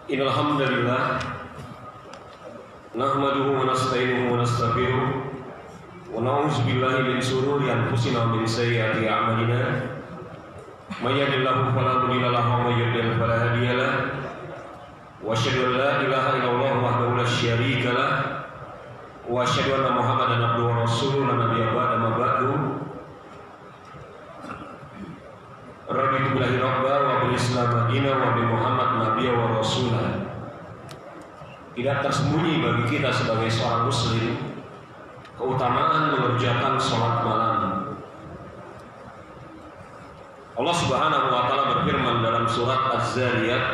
Innal hamdalillah nahmaduhu wa nasta'inuhu wa nastaghfiruh wa na'udzu billahi min shururi anfusina wa min sayyiati a'malina. May yahdihillahu fala mudilla lahu wa may yudlil fala hadiya lahu. Wa asyhadu an la ilaha illallah wahdahu la syarika lahu wa asyhadu anna Muhammadan abduhu wa rasuluhu la nabiyya ba'da ma ba'du. Raditu billahi rabba wa bil islam madina wa bi Muhammad nabiyya wa rasulah. Tidak tersembunyi bagi kita sebagai seorang muslim keutamaan mengerjakan sholat malam. Allah Subhanahu wa taala berfirman dalam surat Az-Zariyat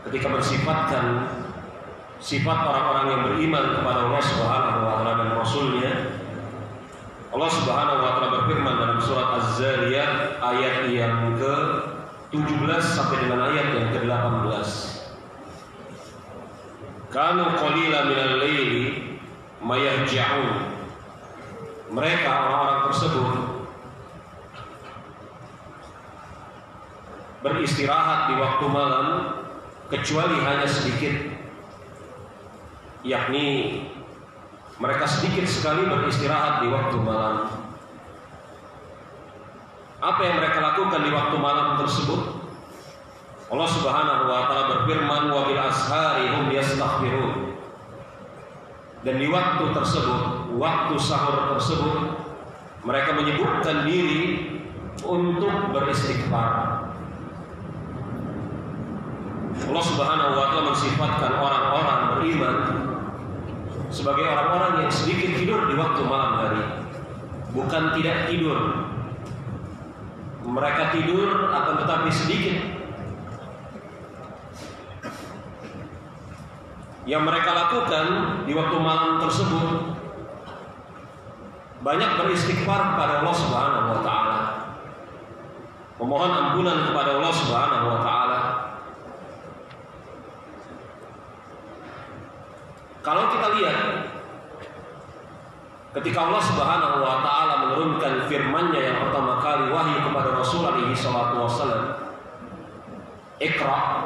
ketika mensifatkan sifat orang-orang yang beriman kepada Allah Subhanahu wa taala dan Rasulnya. Allah Subhanahu wa taala berfirman dalam surat Az-Zariyat ayat yang ke-17 sampai dengan ayat yang ke-18. Kanu qalilan minal laili mayahja'un. Mereka orang-orang tersebut beristirahat di waktu malam kecuali hanya sedikit, yakni mereka sedikit sekali beristirahat di waktu malam. Apa yang mereka lakukan di waktu malam tersebut? Allah Subhanahu wa taala berfirman, wa bil ashari hum yastaghfirun. Dan di waktu tersebut, waktu sahur tersebut, mereka menyibukkan diri untuk beristighfar. Allah Subhanahu wa taala mensifatkan orang-orang beriman sebagai orang-orang yang sedikit tidur di waktu malam hari. Bukan tidak tidur. Mereka tidur akan tetapi sedikit. Yang mereka lakukan di waktu malam tersebut banyak beristighfar kepada Allah Subhanahu wa taala. Memohon ampunan kepada Allah Subhanahu wa taala. Kalau kita lihat ketika Allah Subhanahu wa taala menurunkan firman-Nya yang pertama kali wahyu kepada Rasul alaihi salatu wasallam, Iqra.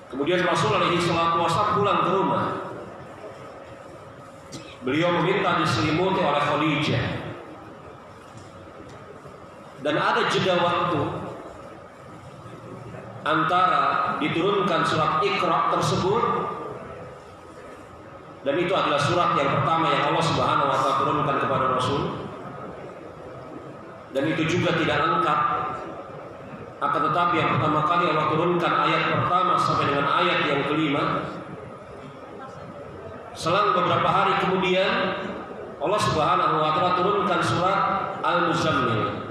Kemudian Rasul alaihi salatu wasallam pulang ke rumah. Beliau meminta diselimuti oleh Khadijah. Dan ada jeda waktu antara diturunkan surat Iqra tersebut, dan itu adalah surat yang pertama yang Allah Subhanahu wa taala turunkan kepada Rasul, dan itu juga tidak lengkap. Akan tetapi yang pertama kali Allah turunkan ayat pertama sampai dengan ayat yang kelima. Selang beberapa hari kemudian Allah Subhanahu wa taala turunkan surat Al-Muzammil.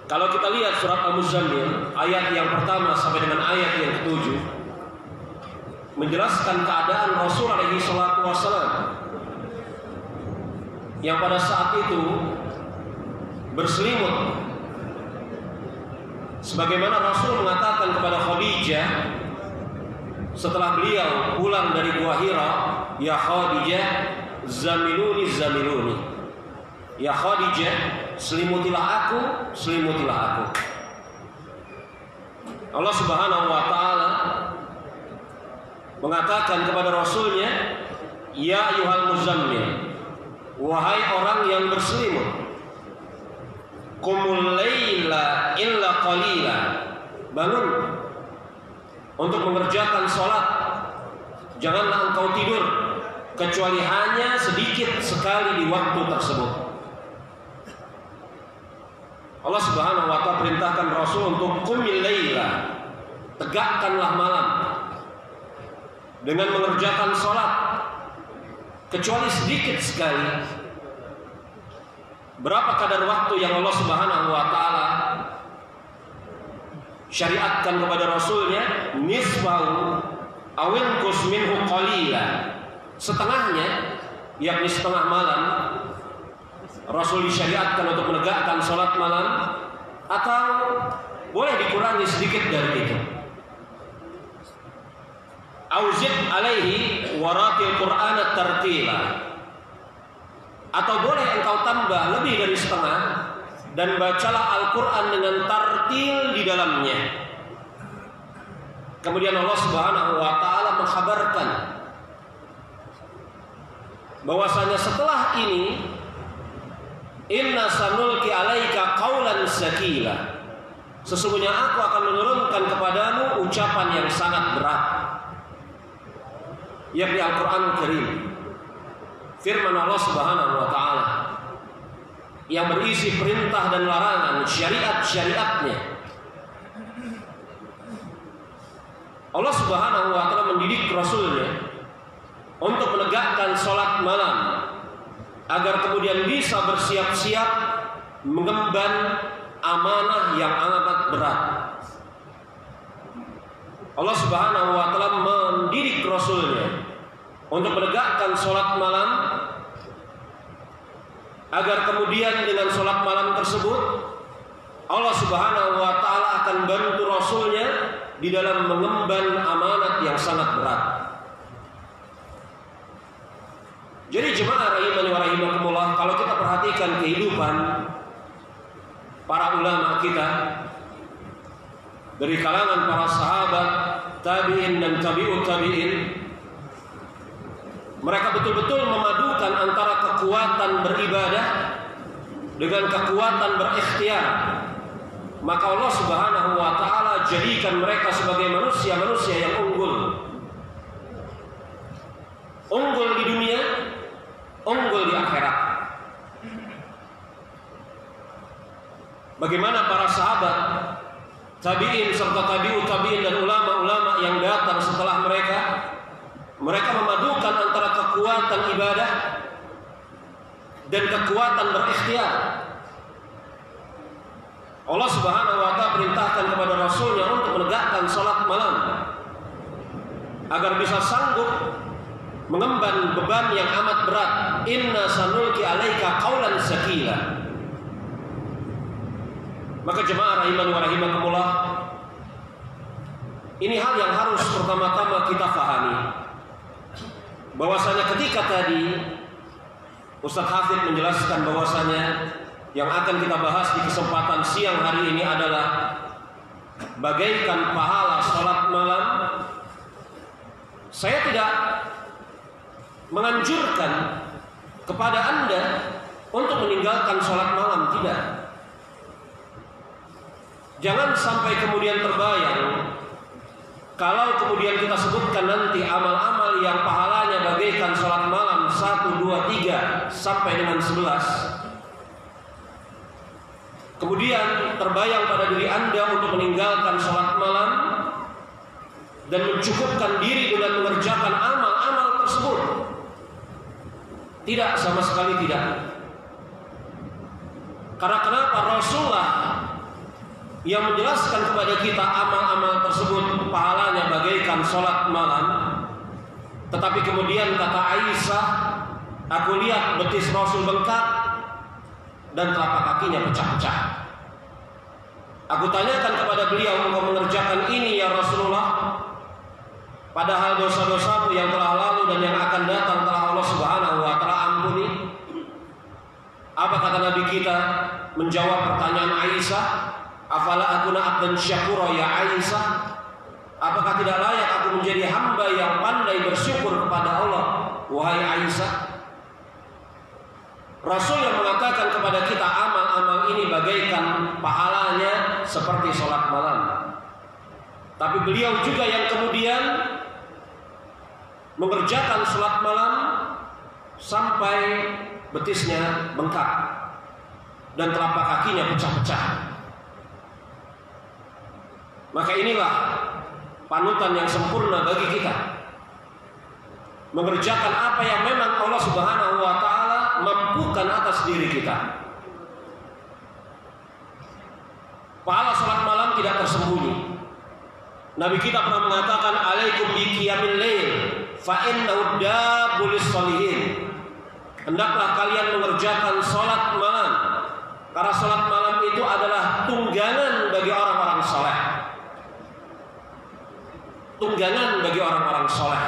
Kalau kita lihat surat Al-Muzammil ayat yang pertama sampai dengan ayat yang ke-7 menjelaskan keadaan Rasul alaihi salatu wasallam yang pada saat itu berselimut. Sebagaimana Rasul mengatakan kepada Khadijah setelah beliau pulang dari Gua Hira, ya Khadijah, zamiluni zamiluni. Ya Khadijah, selimutilah aku, selimutilah aku. Allah Subhanahu wa taala mengatakan kepada Rasulnya, ya ayyuhal muzammil, wahai orang yang berselimut, qumul laila illa qalila, bangun untuk mengerjakan sholat, janganlah engkau tidur kecuali hanya sedikit sekali di waktu tersebut. Allah Subhanahu wa taala perintahkan Rasul untuk qumil laila, tegakkanlah malam dengan mengerjakan sholat kecuali sedikit sekali. Berapa kadar waktu yang Allah Subhanahu wa taala syariatkan kepada Rasulnya? Nisfahu awin qus minhu qalila, setengahnya, yakni setengah malam Rasul disyariatkan untuk menegakkan sholat malam, atau boleh dikurangi sedikit dari itu. Auzid alaihi waratil Qur'ana tartila, atau boleh engkau tambah lebih dari setengah dan bacalah Al-Quran dengan tartil di dalamnya. Kemudian Allah Subhanahu wa ta'ala mengkhabarkan bahwasanya setelah ini, inna sanulki alaika qaulan sakila, sesungguhnya aku akan menurunkan kepadamu ucapan yang sangat berat, yakni Al-Quran Karim, firman Allah Subhanahu wa ta'ala yang berisi perintah dan larangan, syariat-syariatnya. Allah Subhanahu wa ta'ala mendidik Rasulnya untuk menegakkan sholat malam agar kemudian bisa bersiap-siap mengemban amanah yang amat berat. Allah Subhanahu wa ta'ala mendidik Rasulnya untuk menegakkan sholat malam agar kemudian dengan sholat malam tersebut Allah Subhanahu wa ta'ala akan bantu Rasulnya di dalam mengemban amanat yang sangat berat. Jadi jemaah rahimani wa rahimakumullah, kalau kita perhatikan kehidupan para ulama kita dari kalangan para sahabat, tabi'in dan tabi'ut tabi'in, mereka betul-betul memadukan antara kekuatan beribadah dengan kekuatan berikhtiar. Maka Allah Subhanahu wa ta'ala jadikan mereka sebagai manusia-manusia yang unggul. Unggul di dunia, unggul di akhirat. Bagaimana para sahabat, tabi'in serta tabi'ut tabi'in dan ulama-ulama yang datang setelah mereka memadukan antara kekuatan ibadah dan kekuatan berikhtiar. Allah Subhanahu wa ta'ala perintahkan kepada Rasulnya untuk menegakkan salat malam agar bisa sanggup mengemban beban yang amat berat. Inna sanulki alaika qaulan sakila. Maka jemaah rahimani wa rahimakumullah, ini hal yang harus pertama-tama kita pahami, bahwasanya ketika tadi Ustaz Hafid menjelaskan bahwasanya yang akan kita bahas di kesempatan siang hari ini adalah bagaikan pahala salat malam. Saya tidak menganjurkan kepada Anda untuk meninggalkan salat malam, tidak. Jangan sampai kemudian terbayang kalau kemudian kita sebutkan nanti amal-amal yang pahalanya bagaikan salat malam 1, 2, 3 sampai dengan 11. Kemudian terbayang pada diri Anda untuk meninggalkan salat malam dan mencukupkan diri dengan mengerjakan amal-amal tersebut. Tidak, sama sekali tidak. Karena kenapa? Rasulullah yang menjelaskan kepada kita amal-amal tersebut pahalanya bagaikan salat malam. Tetapi kemudian kata Aisyah, aku lihat betis Rasul bengkak dan telapak kakinya pecah-pecah. Aku tanyakan kepada beliau, engkau mengerjakan ini ya Rasulullah, padahal dosa-dosamu yang telah lalu dan yang akan datang telah Allah Subhanahu wa ta'ala ampuni. Apa kata Nabi kita menjawab pertanyaan Aisyah? Afala akuna abdan syakura ya Aisyah? Apakah tidak layak aku menjadi hamba yang pandai bersyukur kepada Allah, wahai Aisyah? Rasul yang mengatakan kepada kita amal-amal ini bagaikan pahalanya seperti sholat malam. Tapi beliau juga yang kemudian mengerjakan sholat malam sampai betisnya bengkak dan telapak kakinya pecah-pecah. Maka inilah panutan yang sempurna bagi kita, mengerjakan apa yang memang Allah Subhanahu wa ta'ala mampukan atas diri kita. Pahala salat malam tidak tersembunyi. Nabi kita pernah mengatakan, alaikum bi qiyamil lail fa innahu dabulis sholihin. Hendaklah kalian mengerjakan salat malam, karena salat malam itu adalah tunggangan bagi orang-orang saleh. Tunggangan bagi orang-orang saleh.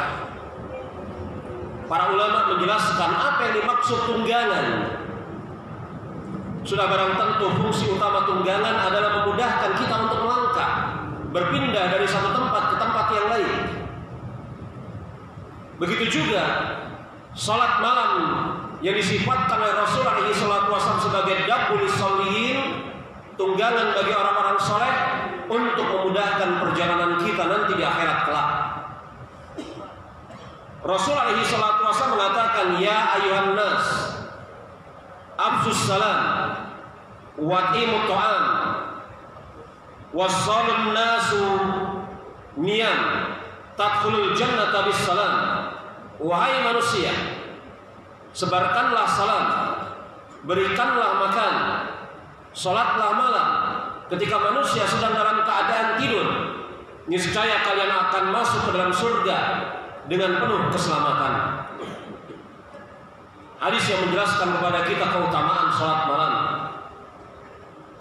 Para ulama menjelaskan apa yang dimaksud tunggangan. Sudah barang tentu fungsi utama tunggangan adalah memudahkan kita untuk melangkah, berpindah dari satu tempat ke tempat yang lain. Begitu juga salat malam yang disifatkan oleh Rasulullah SAW sebagai dabul sholihin, tunggangan bagi orang-orang soleh untuk memudahkan perjalanan kita nanti di akhirat kelak. Rasulullah SAW mengatakan, ya ayuhan nas, afsus salam, wa'imut ta'am, wassalun nasu niyam, tadkhulul jannata bis salam. Wahai manusia, sebarkanlah salam, berikanlah makan, salatlah malam. Ketika manusia sedang dalam keadaan tidur, niscaya kalian akan masuk ke dalam surga dengan penuh keselamatan. Hadis yang menjelaskan kepada kita keutamaan salat malam.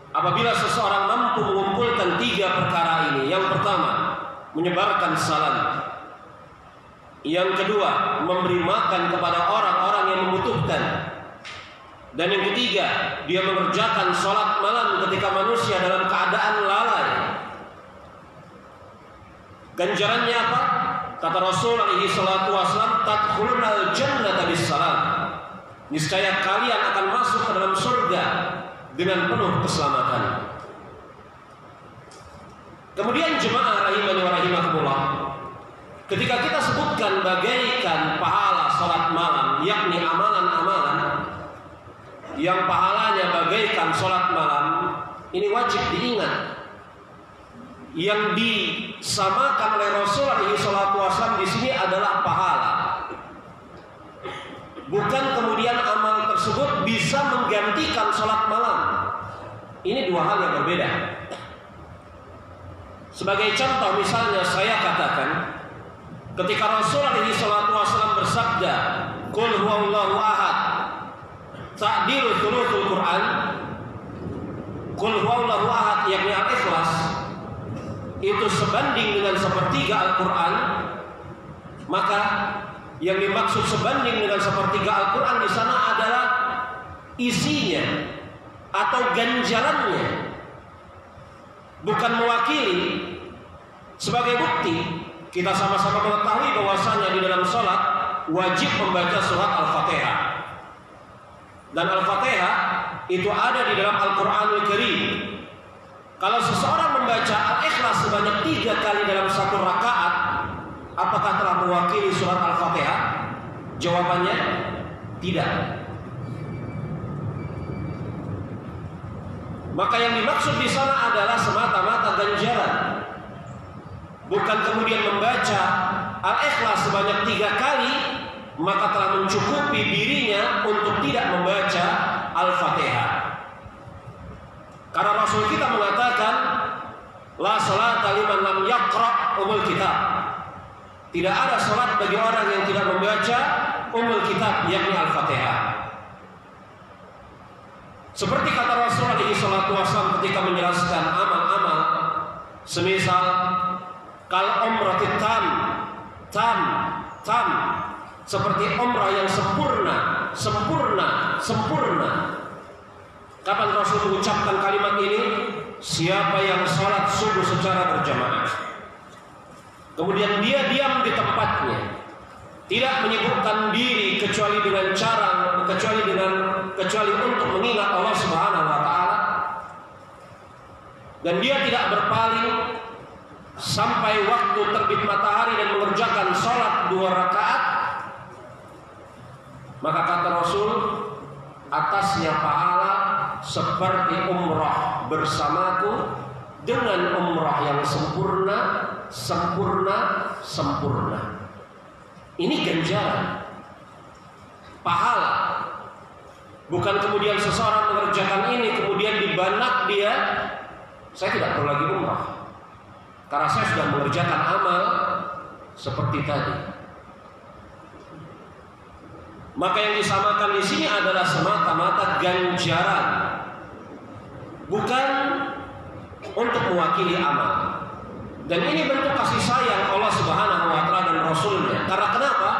Apabila seseorang mampu mengumpulkan 3 perkara ini, yang pertama, menyebarkan salam. Yang kedua, memberi makan kepada orang-orang yang membutuhkan. Dan yang ketiga, dia mengerjakan sholat malam ketika manusia dalam keadaan lalai. Ganjarannya apa? Kata Rasulullah SAW, tadkhulunal jannata bis salam. Niscaya kalian akan masuk ke dalam surga dengan penuh keselamatan. Kemudian jemaah rahimani wa rahimakumullah, ketika kita sebutkan bagaikan pahala salat malam, yakni amalan-amalan yang pahalanya bagaikan salat malam, ini wajib diingat. Yang disamakan oleh Rasulullah SAW di sini adalah pahala. Bukan kemudian amal tersebut bisa menggantikan salat malam. Ini 2 hal yang berbeda. Sebagai contoh misalnya saya katakan, ketika Rasulullah SAW bersabda, "Qul huwallahu ahad," ta'dilu thuluthul Quran. Qul huwallahu ahad yakni al-Ikhlas, itu sebanding dengan sepertiga Al-Quran. Maka yang dimaksud sebanding dengan sepertiga Al-Quran di sana adalah isinya atau ganjarannya, bukan mewakili. Sebagai bukti, kita sama-sama mengetahui bahwasanya di dalam sholat wajib membaca surat Al-Fatihah. Dan Al-Fatihah itu ada di dalam Al-Quranul Karim. Kalau seseorang membaca Al-Ikhlas sebanyak 3 kali dalam 1 rakaat, apakah telah mewakili surat Al-Fatihah? Jawabannya tidak. Maka yang dimaksud di sana adalah semata-mata ganjaran, bukan kemudian membaca Al-Ikhlas sebanyak 3 kali maka telah mencukupi dirinya untuk tidak membaca Al-Fatihah. Karena Rasul kita mengatakan, la salata liman lam yaqra umul kitab. Tidak ada salat bagi orang yang tidak membaca umul kitab, yakni Al-Fatihah. Seperti kata Rasulullah SAW ketika menjelaskan amal-amal, semisal kal umratit tam, seperti umrah yang sempurna. Kapan Rasul mengucapkan kalimat ini? Siapa yang salat subuh secara berjamaah, kemudian dia diam di tempatnya, tidak menyibukkan diri kecuali untuk mengingat Allah Subhanahu wa taala, dan dia tidak berpaling sampai waktu terbit matahari dan mengerjakan salat 2 rakaat, maka kata Rasul, atasnya pahala seperti umrah bersamaku dengan umrah yang sempurna. Ini ganjaran, pahala. Bukan kemudian seseorang mengerjakan ini kemudian di benak dia, saya tidak perlu lagi umrah karena saya sudah mengerjakan amal seperti tadi. Maka yang disamakan di sini adalah semata-mata ganjaran, bukan untuk mewakili amal. Dan ini bentuk kasih sayang Allah Subhanahu wa taala dan Rasulnya. Karena kenapa?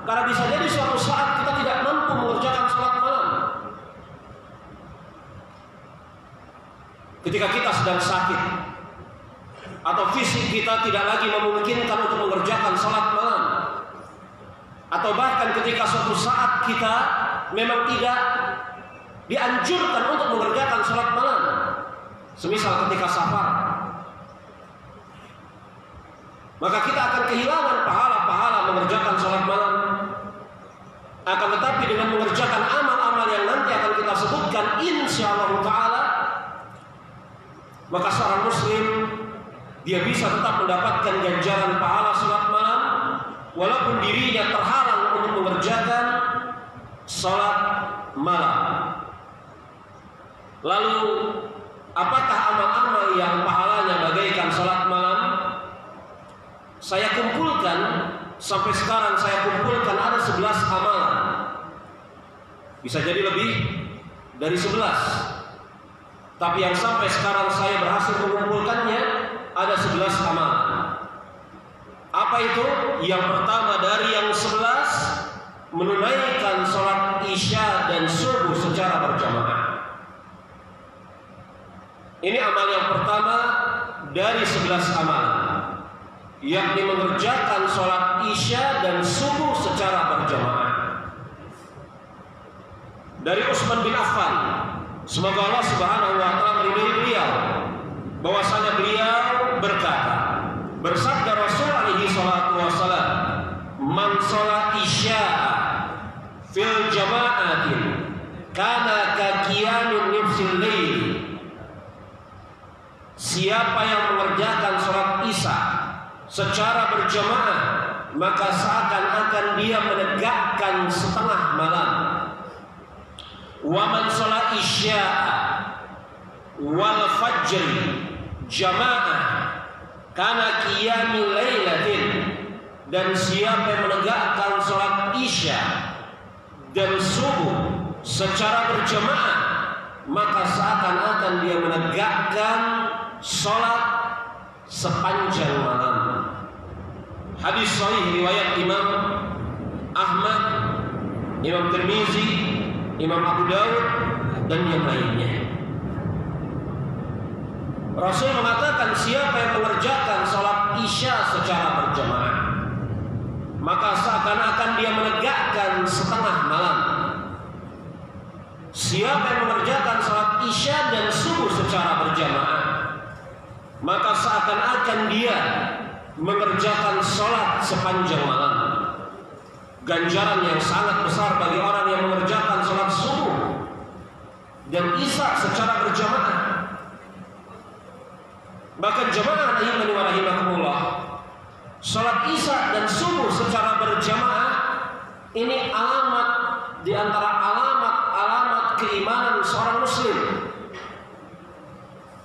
Karena bisa jadi suatu saat kita tidak mampu mengerjakan salat malam. ketika kita sedang sakit atau fisik kita tidak lagi memungkinkan untuk mengerjakan salat malam, atau bahkan ketika suatu saat kita memang tidak dianjurkan untuk mengerjakan salat malam, semisal ketika safar, maka kita akan kehilangan pahala-pahala mengerjakan salat malam. Akan tetapi dengan mengerjakan amal-amal yang nanti akan kita sebutkan insyaallah ta'ala, maka seorang muslim dia bisa tetap mendapatkan ganjaran pahala salat malam walaupun dirinya terhalang untuk mengerjakan salat malam. Lalu apakah amal-amal yang pahalanya bagaikan salat malam? Saya kumpulkan, sampai sekarang saya kumpulkan ada 11 amalan. Bisa jadi lebih dari 11. Tapi yang sampai sekarang saya berhasil mengumpulkannya ada 11 amalan. Apa itu? Yang pertama dari yang 11, menunaikan sholat isya dan subuh secara berjamaah. Ini amal yang pertama dari 11 amalan, yakni mengerjakan sholat isya dan subuh secara berjamaah. Dari Utsman bin Affan, semoga Allah Subhanahu wa taala meridhai beliau, bahwasanya beliau berkata, bersabda Rasul alaihi salatu wasallam, man sholat isya fil jama'atin kana ka qiyamin nifsil lail. Siapa yang mengerjakan sholat isya secara berjamaah, maka seakan-akan dia menegakkan setengah malam. Wa man sholat isya wal fajr jamaah kana qiyamil lailatin. Dan siapa yang menegakkan sholat isya dan subuh secara berjamaah, maka seakan-akan dia menegakkan sholat sepanjang malam. Hadis sahih riwayat Imam Ahmad, Imam Tirmizi, Imam Abu Dawud dan yang lainnya. Rasul mengatakan siapa yang mengerjakan sholat isya secara berjamaah, maka seakan-akan dia menegakkan setengah malam. Siapa yang mengerjakan sholat isya dan subuh secara berjamaah, maka seakan-akan dia mengerjakan sholat sepanjang malam. Ganjaran yang sangat besar bagi orang yang mengerjakan sholat subuh dan isya secara berjamaah. Bahkan jamaah rahimani wa rahimakumullah, sholat isya dan subuh secara berjamaah ini alamat di antara alamat keimanan seorang muslim.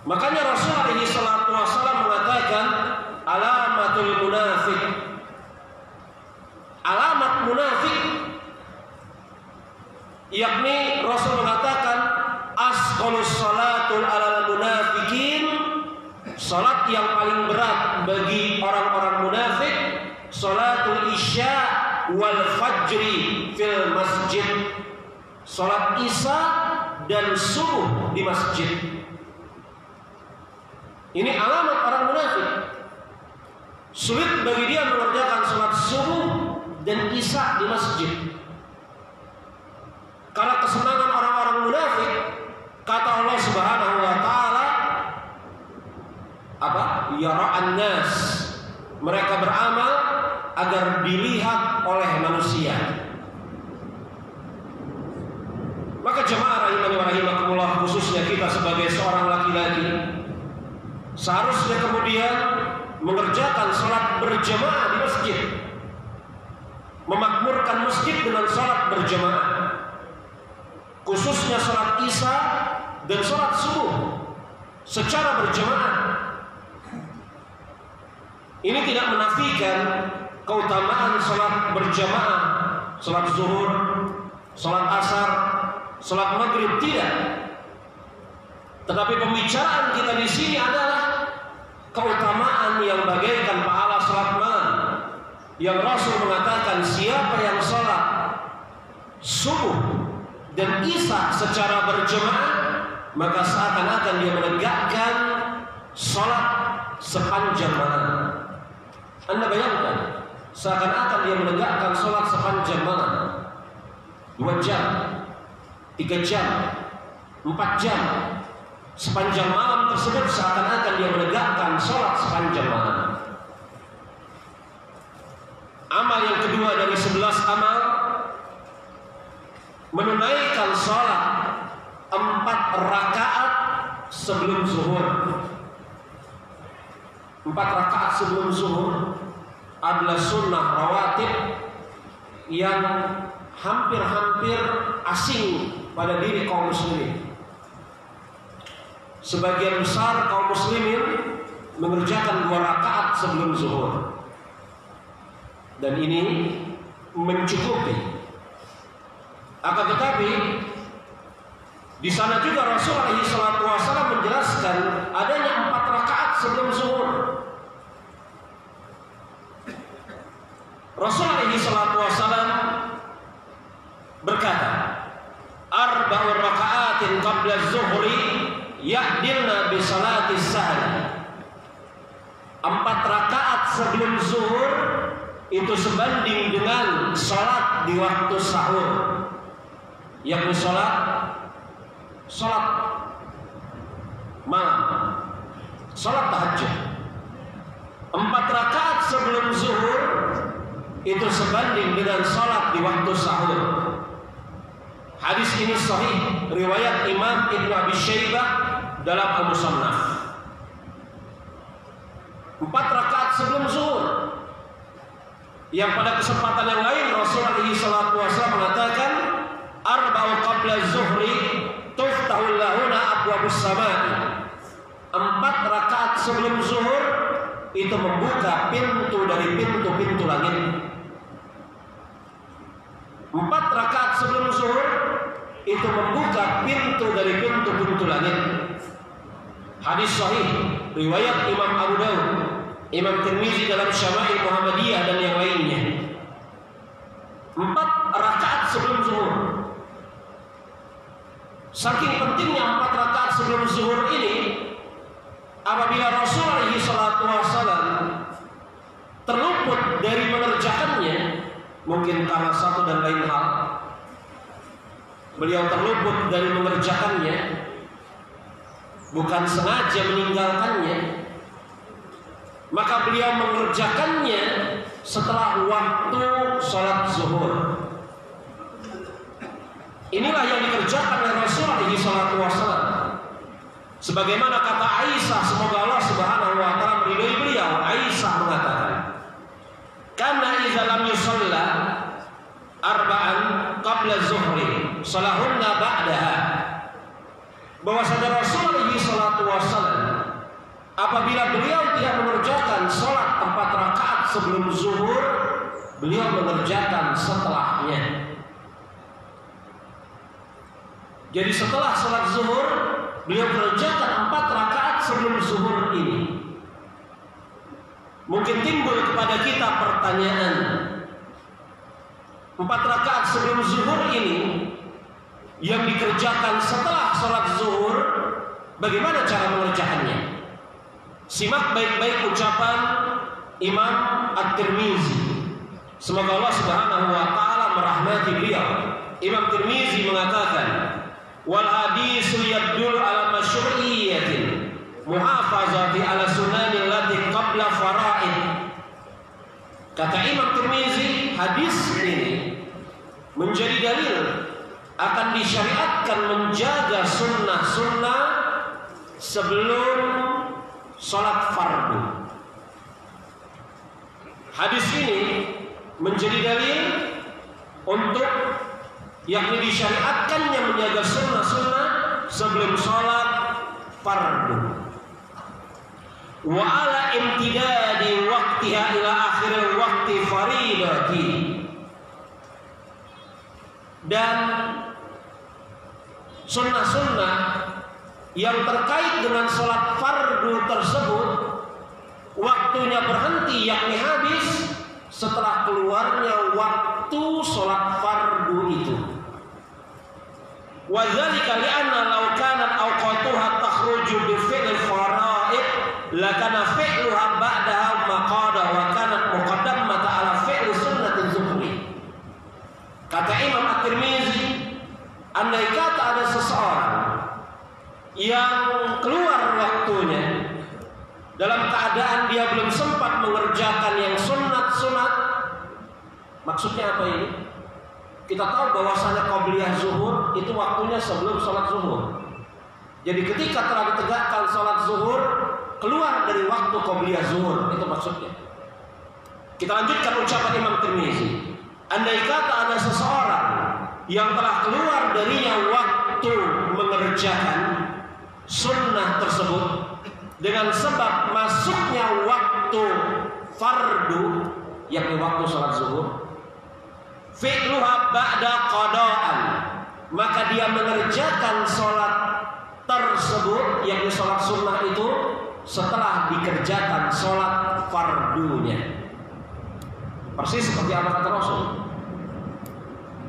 Makanya Rasul alaihi salatu wasallam mengatakan alamatul munafik. Alamat munafik, yakni Rasul mengatakan asqalus salatul alal munafikin, salat yang paling berat bagi orang-orang munafik, salatul isya wal fajri fil masjid, salat isya dan subuh di masjid. Ini alamat orang munafik. Sulit bagi dia mengerjakan salat subuh dan isya di masjid. Karena kesenangan orang-orang munafik, kata Allah Subhanahu wa taala, apa? Yara'an nas, mereka beramal agar dilihat oleh manusia. Maka jemaah rahimani wa rahimakumullah, khususnya kita sebagai seorang laki-laki, seharusnya kemudian mengerjakan salat berjamaah di masjid, memakmurkan masjid dengan salat berjamaah, khususnya salat isya dan salat subuh secara berjamaah. Ini tidak menafikan keutamaan salat berjamaah, salat zuhur, salat asar, salat maghrib, tidak. Tetapi pembicaraan kita di sini adalah keutamaan yang bagaikan pahala salat malam, yang Rasul mengatakan siapa yang salat subuh dan isya secara berjamaah, maka seakan-akan dia menegakkan salat sepanjang malam. Anda bayangkan, seakan-akan dia menegakkan salat sepanjang malam, 2 jam, 3 jam, 4 jam. Sepanjang malam tersebut seakan-akan dia menegakkan salat sepanjang malam. Amal yang kedua dari 11 amal, menunaikan salat 4 rakaat sebelum zuhur. 4 rakaat sebelum zuhur adalah sunnah rawatib yang hampir-hampir asing pada diri kaum muslimin. Sebagian besar kaum muslimin mengerjakan 2 rakaat sebelum zuhur, dan ini mencukupi. Akan tetapi di sana juga Rasulullah SAW menjelaskan adanya 4 rakaat sebelum zuhur. Rasulullah SAW berkata, arba'u raka'atin qabla zuhri yahdilna bi salati sahri. 4 rakaat sebelum zuhur itu sebanding dengan salat di waktu sahur, yakni salat malam, salat tahajud. 4 rakaat sebelum zuhur itu sebanding dengan salat di waktu sahur. Hadis ini sahih, riwayat Imam Ibnu Abi Syaibah dalam Al-Musannaf. 4 rakaat sebelum zuhur, yang pada kesempatan yang lain Rasulullah SAW mengatakan, arba'u qabla zuhri tuftahul lahuna abwabus samai. 4 rakaat sebelum zuhur itu membuka pintu dari pintu-pintu langit. 4 rakaat sebelum zuhur itu membuka pintu dari pintu-pintu langit. Hadis sahih, riwayat Imam Abu Dawud, Imam Tirmizi dalam Syama'il Muhammadiyah dan yang lainnya. 4 rakaat sebelum zuhur. Saking pentingnya 4 rakaat sebelum zuhur ini, apabila Rasulullah SAW terluput dari mengerjakannya, mungkin karena satu dan lain hal, beliau terluput dari mengerjakannya, bukan sengaja meninggalkannya, maka beliau mengerjakannya setelah waktu sholat zuhur. Inilah yang dikerjakan oleh Rasulullah SAW. Sebagaimana kata Aisyah, semoga Allah Subhanahu wa taala meridhai beliau, Aisyah mengatakan, "Kana idza lam yusalla arba'an qabla zuhri, salahunna ba'daha." Bahwasanya Rasulullah SAW apabila beliau tidak mengerjakan salat 4 rakaat sebelum zuhur, beliau mengerjakan setelahnya. Jadi setelah salat zuhur, beliau mengerjakan 4 rakaat sebelum zuhur ini. Mungkin timbul kepada kita pertanyaan, 4 rakaat sebelum zuhur ini yang dikerjakan setelah salat zuhur, bagaimana cara mengerjakannya? Simak baik-baik ucapan Imam At-Tirmizi. Semoga Allah Subhanahu wa taala merahmati beliau. Imam Tirmizi mengatakan, wal hadisu yadul ala masyru'iyyatin muhafazati ala sunanil lati qabla fara'id. Kata Imam Tirmizi, hadis ini menjadi dalil akan disyariatkan menjaga sunnah-sunnah sebelum salat fardu. Hadis ini menjadi dalil untuk yakni disyariatkannya menjaga sunnah-sunnah sebelum salat fardu. Wa ala imtidadi waqtiha ila akhiril waqti faridati. Dan sunnah-sunnah yang terkait dengan salat fardu tersebut waktunya berhenti, yakni habis setelah keluarnya waktu salat fardu itu. Wa dzalika li'anna law kanat awqatuha takhruju bi fi'l fara'id lakana fi'luha ba'daha maqada wa kanat muqaddamata ala fi'li sunnatin zuhri. Kata Imam At-Tirmizi, andai kata ada seseorang yang keluar waktunya dalam keadaan dia belum sempat mengerjakan yang sunat-sunat. Maksudnya apa ini? Kita tahu bahwasanya qabliyah zuhur itu waktunya sebelum sholat zuhur. Jadi ketika telah ditegakkan sholat zuhur, keluar dari waktu qabliyah zuhur, itu maksudnya. Kita lanjutkan ucapan Imam Tirmizi. Andai kata ada seseorang yang telah keluar darinya waktu mengerjakan sunnah tersebut dengan sebab masuknya waktu fardu, yakni waktu sholat zuhur, fi'luha ba'da qada'an, maka dia mengerjakan sholat tersebut, yakni sholat sunnah itu, setelah dikerjakan sholat fardunya. Persis seperti apa kata Rasul.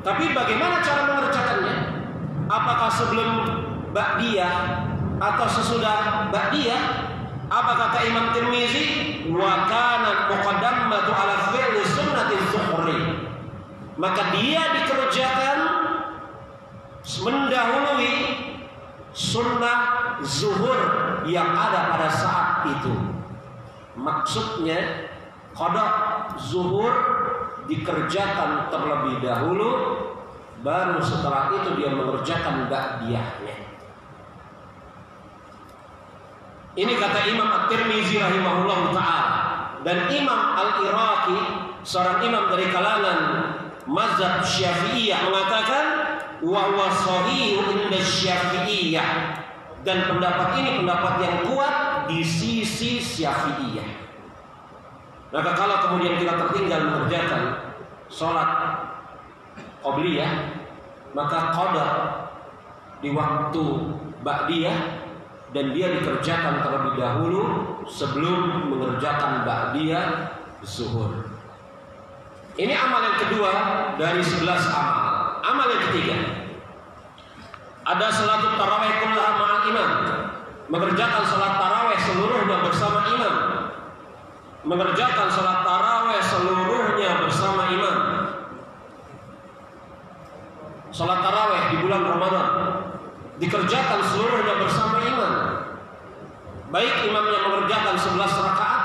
Tapi bagaimana cara mengerjakannya? Apakah sebelum ba'diyah atau sesudah ba'diyah? Apa kata Imam Tirmizi? Wa kanat muqaddamatu ala fi'li sunnati zuhri. Maka dia dikerjakan mendahului sunnah zuhur yang ada pada saat itu. Maksudnya qada zuhur dikerjakan terlebih dahulu, baru setelah itu dia mengerjakan ba'diyahnya. Ini kata Imam At-Tirmizi rahimahullah ta'ala. Dan Imam Al-Iraqi, seorang imam dari kalangan mazhab Syafi'iyah, mengatakan wa huwa sahihun inda Syafi'iyah, dan pendapat ini pendapat yang kuat di sisi Syafi'iyah. Maka kalau kemudian kita tertinggal mengerjakan sholat qabliyah, maka qada di waktu ba'diyah, dan dia dikerjakan terlebih dahulu sebelum mengerjakan ba'diyah zuhur. Ini amal yang kedua dari 11 amal. Amal yang ketiga, ada salat tarawih kullaha ma'al imam, mengerjakan salat tarawih seluruhnya bersama imam. Mengerjakan salat tarawih seluruhnya bersama imam. Salat tarawih di bulan Ramadan dikerjakan seluruhnya bersama imam. Baik imamnya mengerjakan 11 rakaat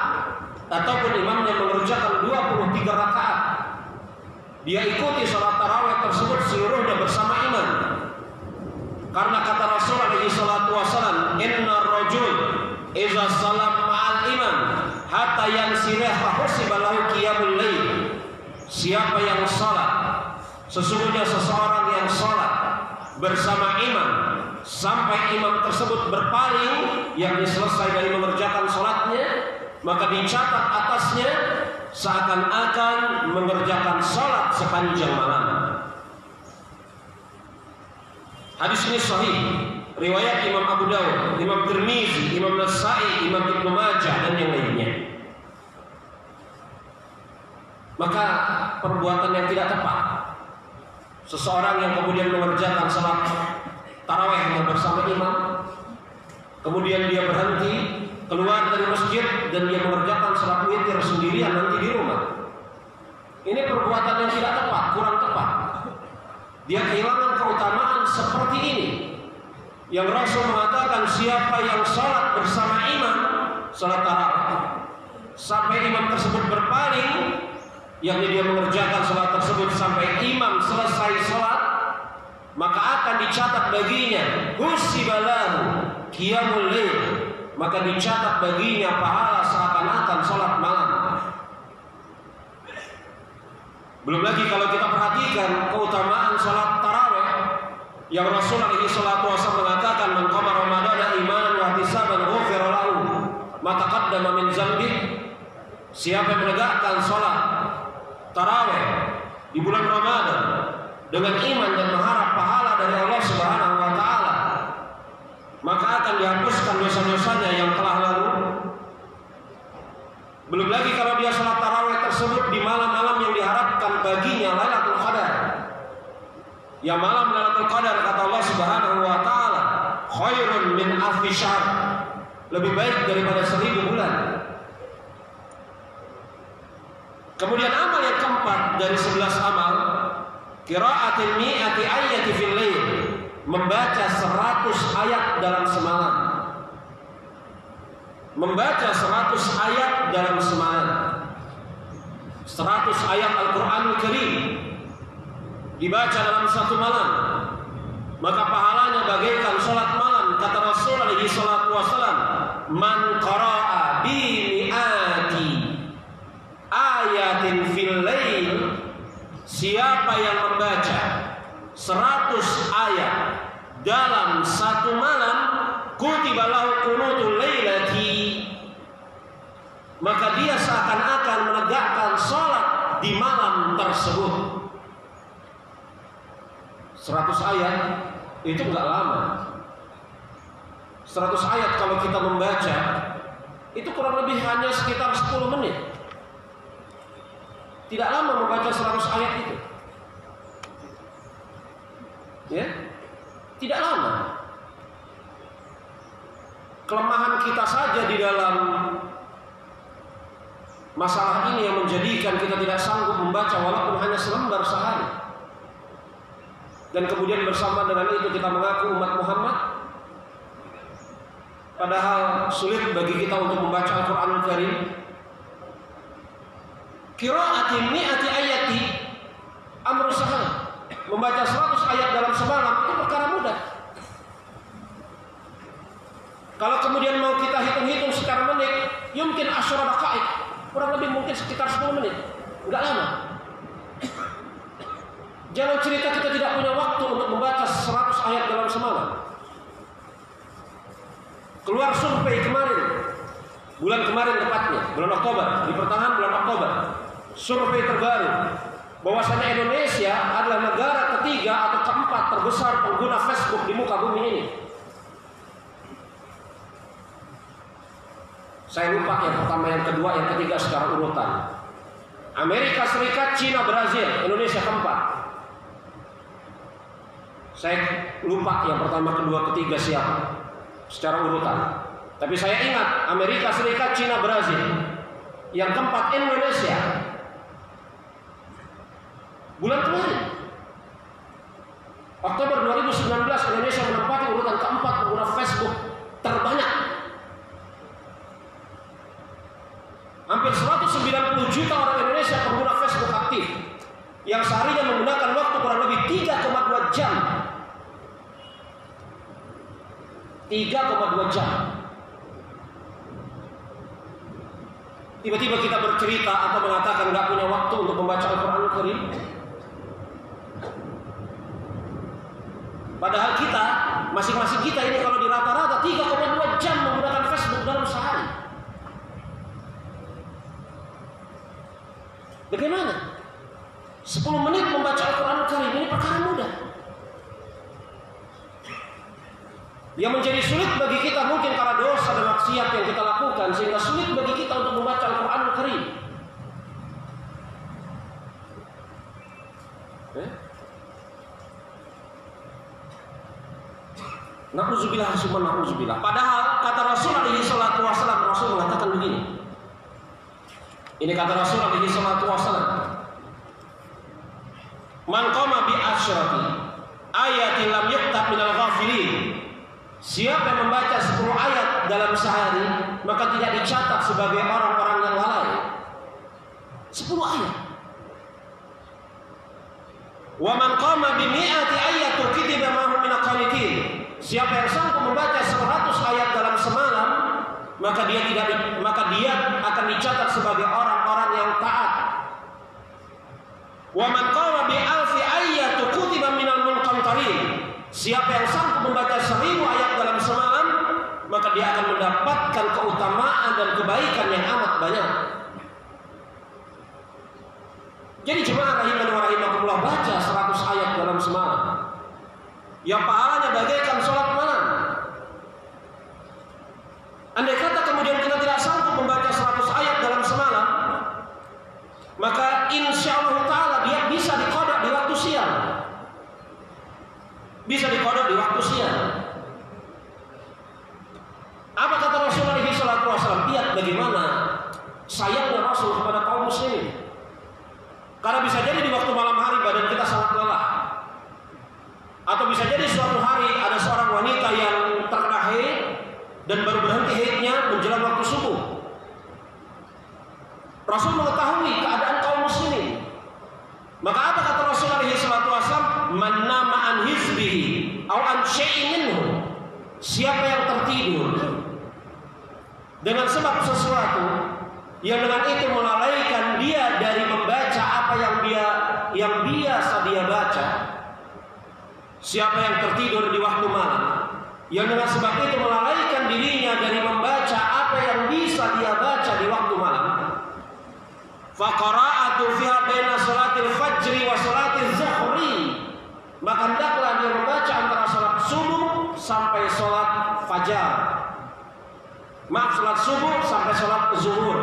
ataupun imamnya mengerjakan 23 rakaat, dia ikuti salat tarawih tersebut seluruhnya bersama imam. Karena kata Rasul alaihi salatu wasallam, inna rajul iza salam ma'al imam hatta yansirah fahusiba lahu qiyamul lail. Siapa yang salat, sesungguhnya seseorang yang salat bersama imam sampai imam tersebut berpaling, yakni selesai dari mengerjakan salatnya, maka dicatat atasnya seakan-akan mengerjakan salat sepanjang malam. Hadis ini sahih, riwayat Imam Abu Dawud, Imam Tirmizi, Imam Nasa'i, Imam Ibnu Majah dan yang lainnya. Maka perbuatan yang tidak tepat, seseorang yang kemudian mengerjakan salat tarawih bersama imam, kemudian dia berhenti keluar dari masjid dan dia mengerjakan salat witir sendirian nanti di rumah, ini perbuatan yang tidak tepat, kurang tepat. Dia kehilangan keutamaan seperti ini yang Rasul mengatakan, siapa yang salat bersama imam salat tarawih sampai imam tersebut berpaling, yakni dia mengerjakan salat tersebut sampai imam selesai salat, maka akan dicatat baginya husibalahu qiyamul lail, maka dicatat baginya pahala seakan-akan salat malam. Belum lagi kalau kita perhatikan keutamaan salat tarawih yang Rasul alaihi salatu wasallam mengatakan, man qama ramadhana imanan wa ihtisaban ghufira lahu ma taqaddama min dzambi. Siapa yang menegakkan salat tarawih di bulan Ramadan dengan iman dan mengharap pahala dari Allah Subhanahu wa taala, maka akan dihapuskan dosa-dosanya yang telah lalu. Belum lagi kalau dia salat tarawih tersebut di malam-malam yang diharapkan baginya Lailatul Qadar. Ya, malam Lailatul Qadar kata Allah Subhanahu wa taala, khairun min alfi syahr. lebih baik daripada 1000 bulan. Kemudian amal yang keempat dari 11 amal, qira'atil mi'ati ayati fil lail, membaca 100 ayat dalam semalam. Membaca 100 ayat dalam semalam. 100 ayat Al-Qur'anul Karim dibaca dalam satu malam, maka pahalanya bagaikan salat malam. Kata Rasul alaihi salatu wasallam, man qara'a bi mi'ati ayatin fil lail, siapa yang membaca 100 ayat dalam satu malam, kutiba lahu qunutul lailati, maka dia seakan-akan menegakkan salat di malam tersebut. 100 ayat itu enggak lama. 100 ayat kalau kita membaca itu kurang lebih hanya sekitar 10 menit. Tidak lama membaca 100 ayat itu. Ya? Tidak lama. Kelemahan kita saja di dalam masalah ini yang menjadikan kita tidak sanggup membaca walaupun hanya selembar sehari. Dan kemudian bersama dengan itu kita mengaku umat Muhammad, padahal sulit bagi kita untuk membaca Al-Qur'anul Karim. Qira'atin mi'ati ayati amrun sahal, membaca 100 ayat dalam semalam itu perkara mudah. Kalau kemudian mau kita hitung-hitung secara menit, mungkin 10 daqa'iq, kurang lebih mungkin sekitar 10 menit, enggak lama. Jangan cerita kita tidak punya waktu untuk membaca 100 ayat dalam semalam. Keluar survei kemarin, bulan kemarin tepatnya, bulan Oktober, di pertengahan bulan Oktober, survei terbaru bahwasanya Indonesia adalah negara ketiga atau keempat terbesar pengguna Facebook di muka bumi ini. Saya lupa yang pertama, yang kedua, yang ketiga secara urutan. Amerika Serikat, Cina, Brazil, Indonesia keempat. Saya lupa yang pertama, kedua, ketiga siapa secara urutan. Tapi saya ingat Amerika Serikat, Cina, Brazil. Yang keempat Indonesia. Bulan kemarin, Oktober 2019, Indonesia menempati urutan keempat pengguna Facebook terbanyak. Hampir 190 juta orang Indonesia pengguna Facebook aktif, yang seharinya menggunakan waktu kurang lebih 3,2 jam. 3,2 jam. Tiba-tiba kita bercerita atau mengatakan nggak punya waktu untuk membaca Al-Qur'anul Karim. Padahal kita, masing-masing kita ini kalau di rata-rata 3,2 jam menggunakan Facebook dalam sehari. Bagaimana? 10 menit membaca Al-Qur'anul Karim ini perkara mudah. Yang menjadi sulit bagi kita mungkin karena dosa dan maksiat yang kita lakukan, sehingga sulit bagi kita untuk membaca Al-Qur'anul Karim. Na'udzubillah summa na'udzubillah. Padahal kata Rasul alaihi salatu wasallam, Rasul mengatakan begini. Ini kata Rasul alaihi salatu wasallam. Man qama bi asyrati ayatin lam yuktab minal ghafilin. Siapa yang membaca 10 ayat dalam sehari, maka tidak dicatat sebagai orang-orang yang lalai. 10 ayat. Wa man qama bi mi'ati ayatin kutiba ma'ahu minal qanitin. Siapa yang sanggup membaca 100 ayat dalam semalam, maka dia akan dicatat sebagai orang-orang yang taat. Wa man qama bi alfi ayatin kutiba minal munqantarin. Siapa yang sanggup membaca 1000 ayat dalam semalam, maka dia akan mendapatkan keutamaan dan kebaikan yang amat banyak. Jadi jemaah rahimani wa rahimakumullah, baca 100 ayat dalam semalam, yang pahalanya bagaikan sholat malam. Andai kata kemudian kita tidak sanggup membaca 100 ayat dalam semalam, maka insya Allah ta'ala dia bisa diqada di waktu siang. Bisa diqada di waktu siang. Apa kata Rasul baru berhenti haidnya menjelang waktu subuh. Rasul mengetahui keadaan kaum muslimin. Maka apa kata Rasul alaihi salatu wasallam? Man nama an hizbihi aw an syai'in minhu. Siapa yang tertidur dengan sebab sesuatu yang dengan itu melalaikan dia dari membaca apa yang biasa dia baca. Siapa yang tertidur di waktu malam yang dengan sebab itu melalaikan dirinya dari membaca apa yang bisa dia baca di waktu malam. Faqara'atu fiha baina salatil fajri wa salatil zuhri. Maka hendaklah dia membaca antara salat subuh sampai salat fajar. Salat subuh sampai salat zuhur.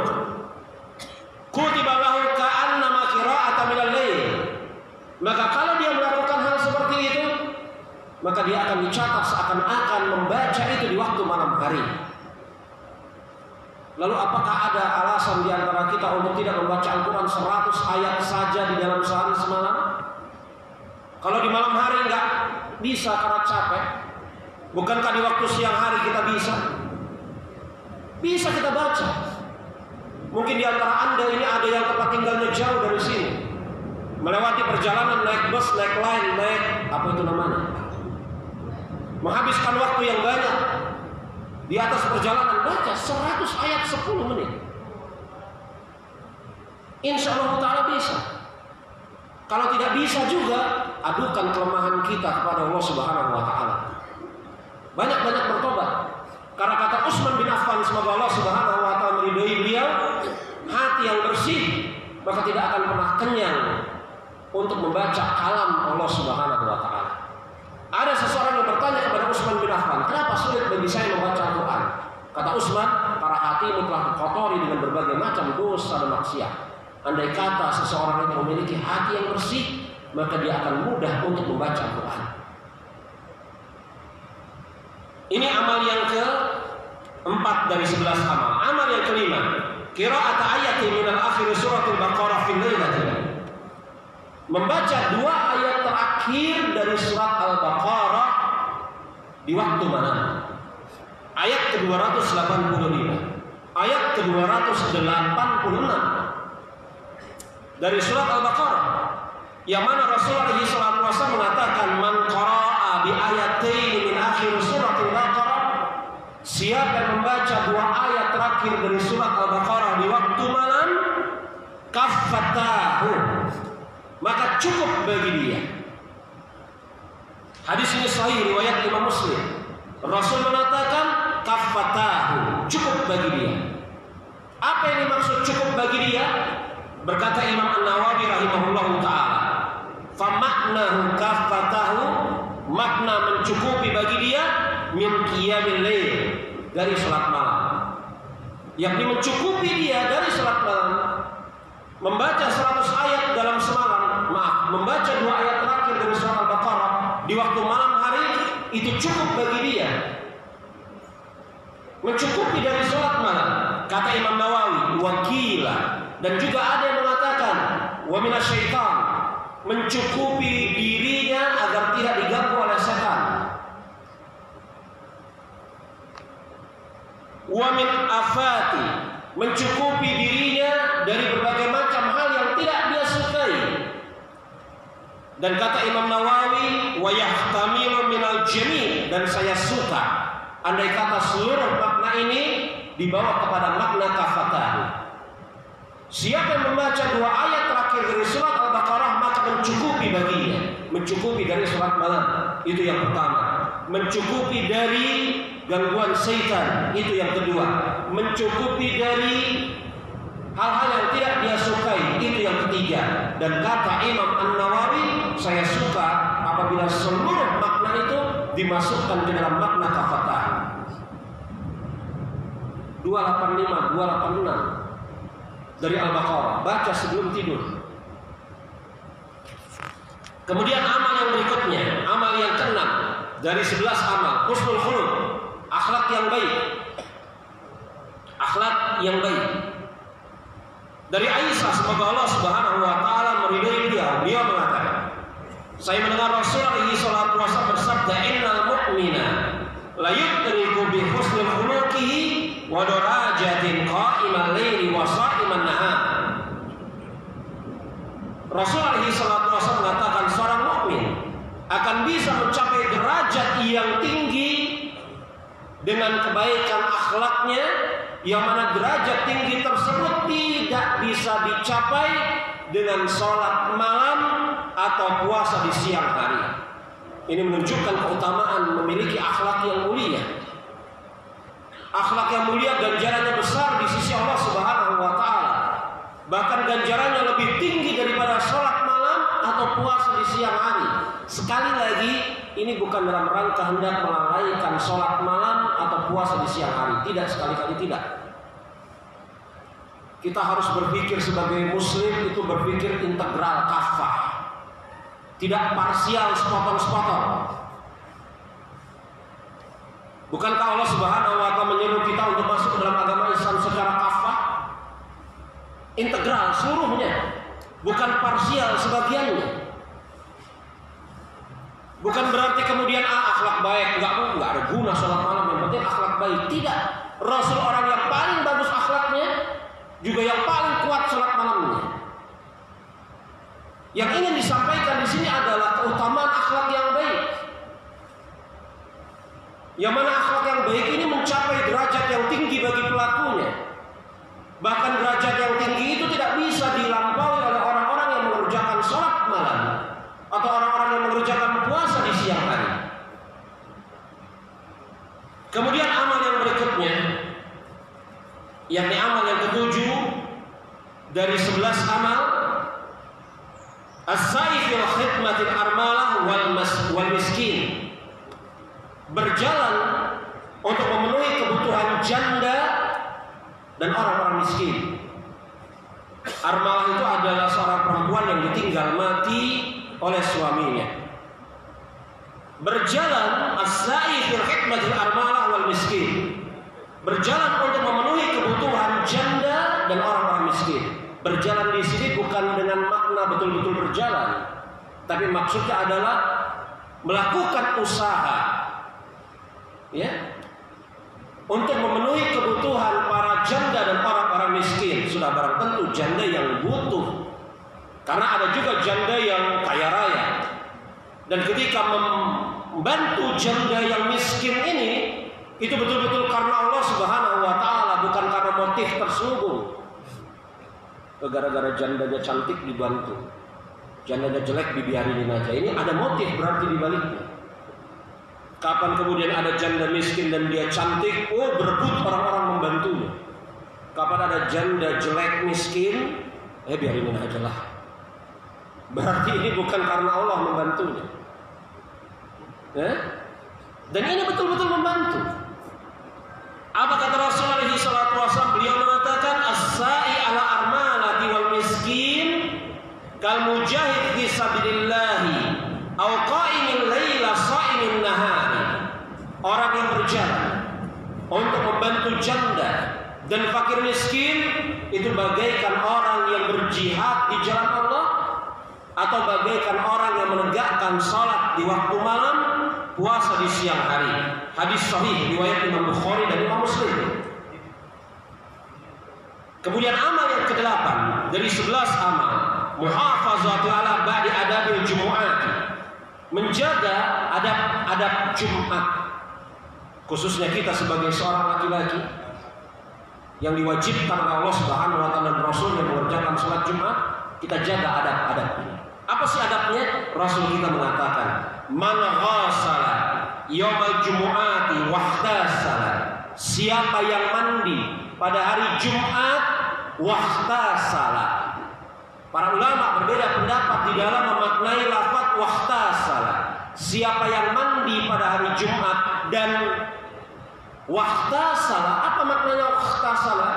Kutiba lahu ka'annama qira'atan minal lail. Maka kalau dia melakukan hal seperti itu, maka dia akan dicatat seakan-akan membaca itu di waktu malam hari. Lalu apakah ada alasan di antara kita untuk tidak membaca Al-Quran 100 ayat saja di dalam sehari semalam? Kalau di malam hari nggak bisa karena capek, bukankah di waktu siang hari kita bisa? Bisa kita baca. Mungkin di antara Anda ini ada yang tempat tinggalnya jauh dari sini, melewati perjalanan naik bus, naik line, naik apa itu namanya, menghabiskan waktu yang banyak di atas perjalanan, baca 100 ayat 10 menit. Insya Allah Ta'ala bisa. Kalau tidak bisa juga, adukan kelemahan kita kepada Allah Subhanahu Wa Ta'ala. Banyak-banyak bertobat. Karena kata Utsman bin Affan, semoga Allah Subhanahu Wa Ta'ala meridhai beliau, hati yang bersih maka tidak akan pernah kenyang untuk membaca kalam Allah Subhanahu Wa Ta'ala. Ada seseorang yang bertanya kepada Utsman bin Affan, kenapa sulit bagi saya membaca Al-Quran? Kata Utsman, para hatimu telah terkotori dengan berbagai macam dosa dan maksiat. Andai kata seseorang itu memiliki hati yang bersih, maka dia akan mudah untuk membaca Al-Quran. Ini amal yang keempat dari 11 amal. Amal yang kelima, qira'at ayatin minal akhir suratul Baqarah fil lailatin. Membaca 2 ayat terakhir dari surat Al-Baqarah di waktu malam. Ayat ke-285, ayat ke-286 dari surat Al-Baqarah, yang mana Rasulullah SAW mengatakan, man qara'a bi ayatain min akhir surat Al-Baqarah, siapa yang membaca 2 ayat terakhir dari surat Al-Baqarah di waktu malam, kaffatahu, maka cukup bagi dia. Hadis ini sahih riwayat Imam Muslim. Rasul mengatakan kaffatahu, cukup bagi dia. Apa yang dimaksud cukup bagi dia? Berkata Imam An-Nawawi rahimahullahu taala, fa maknahu kaffatahu, makna mencukupi bagi dia min qiyamil lail, dari salat malam. Yakni mencukupi dia dari salat malam. Membaca 100 ayat dalam semalam, membaca 2 ayat terakhir dari surah Al-Baqarah di waktu malam hari, itu cukup bagi dia. Mencukupi dari salat malam. Kata Imam Nawawi, wakila, dan juga ada yang mengatakan wa minasyaitan, mencukupi dirinya agar tidak diganggu oleh setan. Wa min afati, mencukupi dirinya dari berbagai macam hal yang tidak dia sukai. Dan kata Imam Nawawi, wa yahtamilu minal jami', dan saya suka andai kata seluruh makna ini dibawa kepada makna kafatahu. Siapa yang membaca 2 ayat terakhir dari surat Al-Baqarah, maka mencukupi baginya. Mencukupi dari surat malam, itu yang pertama. Mencukupi dari gangguan syaitan, itu yang kedua. Mencukupi dari hal-hal yang tidak dia sukai, itu yang ketiga. Dan kata Imam An-Nawawi, saya suka apabila seluruh makna itu dimasukkan ke dalam makna kafatah. 285, 286 dari Al-Baqarah, baca sebelum tidur. Kemudian amal yang berikutnya, amal yang ke-6 dari 11 amal, husnul khuluq, akhlak yang baik. Akhlak yang baik. Dari Aisyah, semoga Allah Subhanahu wa taala meridhai beliau mengatakan, saya mendengar Rasulullah SAW bersabda, innal mu'mina la yudriku bi husnil khuluqihi wa darajatin qa'imal laili wa sha'iman nahar. Rasul alaihi salatu wasallam mengatakan seorang mukmin akan bisa mencapai derajat yang tinggi dengan kebaikan akhlaknya, yang mana derajat tinggi tersebut tidak bisa dicapai dengan sholat malam atau puasa di siang hari. Ini menunjukkan keutamaan memiliki akhlak yang mulia. Akhlak yang mulia ganjarannya besar di sisi Allah Subhanahu wa taala. Bahkan ganjarannya lebih tinggi daripada sholat malam atau puasa di siang hari. Sekali lagi, ini bukan dalam rangka hendak melalaikan sholat malam atau puasa di siang hari. Tidak, sekali-kali tidak. Kita harus berpikir sebagai muslim itu berpikir integral, kafah. Tidak parsial, sepotong-sepotong. Bukankah Allah Subhanahu wa taala menyuruh kita untuk masuk ke dalam agama Islam secara kafah? Integral seluruhnya, bukan parsial sebagiannya. Bukan berarti kemudian akhlak baik enggak ada guna sholat malam, yang penting akhlak baik. Tidak. Rasul orang yang paling bagus akhlaknya, juga yang paling kuat sholat malamnya. Yang ingin disampaikan di sini adalah keutamaan akhlak yang baik. Yang mana akhlak yang baik ini mencapai derajat yang tinggi bagi pelakunya. Bahkan derajat yang tinggi itu tidak bisa dilampaui oleh orang-orang yang mengerjakan sholat malam atau orang-orang yang mengerjakan puasa di siang hari. Kemudian amal yang berikutnya, yakni amal yang ketujuh dari 11 amal, as-sa'i fil khidmatil armalah wal miskin. Berjalan untuk memenuhi kebutuhan janda dan orang-orang miskin. Armalah itu adalah seorang perempuan yang ditinggal mati oleh suaminya. Berjalan as-sa'i fil khidmatil armalah wal miskin. Berjalan untuk memenuhi kebutuhan janda dan orang-orang miskin. Berjalan di sini bukan dengan makna betul-betul berjalan, tapi maksudnya adalah melakukan usaha, ya, untuk memenuhi kebutuhan para janda dan orang-orang miskin. Sudah barang tentu janda yang butuh, karena ada juga janda yang kaya raya. Dan ketika membantu janda yang miskin ini, itu betul-betul karena Allah Subhanahu wa taala, bukan karena motif terselubung. Gara-gara jandanya cantik dibantu, jandanya jelek dibiarin aja. Ini ada motif berarti di baliknya. Kapan kemudian ada janda miskin dan dia cantik, berebut orang-orang membantunya. Kapan ada janda jelek miskin, biarin aja lah. Berarti ini bukan karena Allah membantunya. Dan ini betul-betul membantu. Apa kata Rasulullah SAW? Beliau mengatakan as-sa'i ala armalati wal miskin kal mujahid fi sabilillahi au qa'imin laila sha'imin nahari. Orang yang berjalan untuk membantu janda dan fakir miskin itu bagaikan orang yang berjihad di jalan Allah, atau bagaikan orang yang menegakkan salat di waktu malam, puasa di siang hari. Hadis sahih riwayat Imam Bukhari dan Imam Muslim. Kemudian amal yang ke-8 dari 11 amal, muhafazatu ala ba'di adabil jumu'at. Menjaga adab-adab Jumat. Khususnya kita sebagai seorang laki-laki yang diwajibkan oleh Allah Subhanahu wa taala dan Rasul yang mengerjakan salat Jumat, kita jaga adab-adabnya. Apa sih adabnya? Rasul kita mengatakan, man ghassala yaumal jumu'ati wahtasala. Siapa yang mandi pada hari Jumat wahtasala. Para ulama berbeda pendapat di dalam memaknai lafaz wahtasala. Siapa yang mandi pada hari Jumat dan wahtasala. Apa maknanya wahtasala?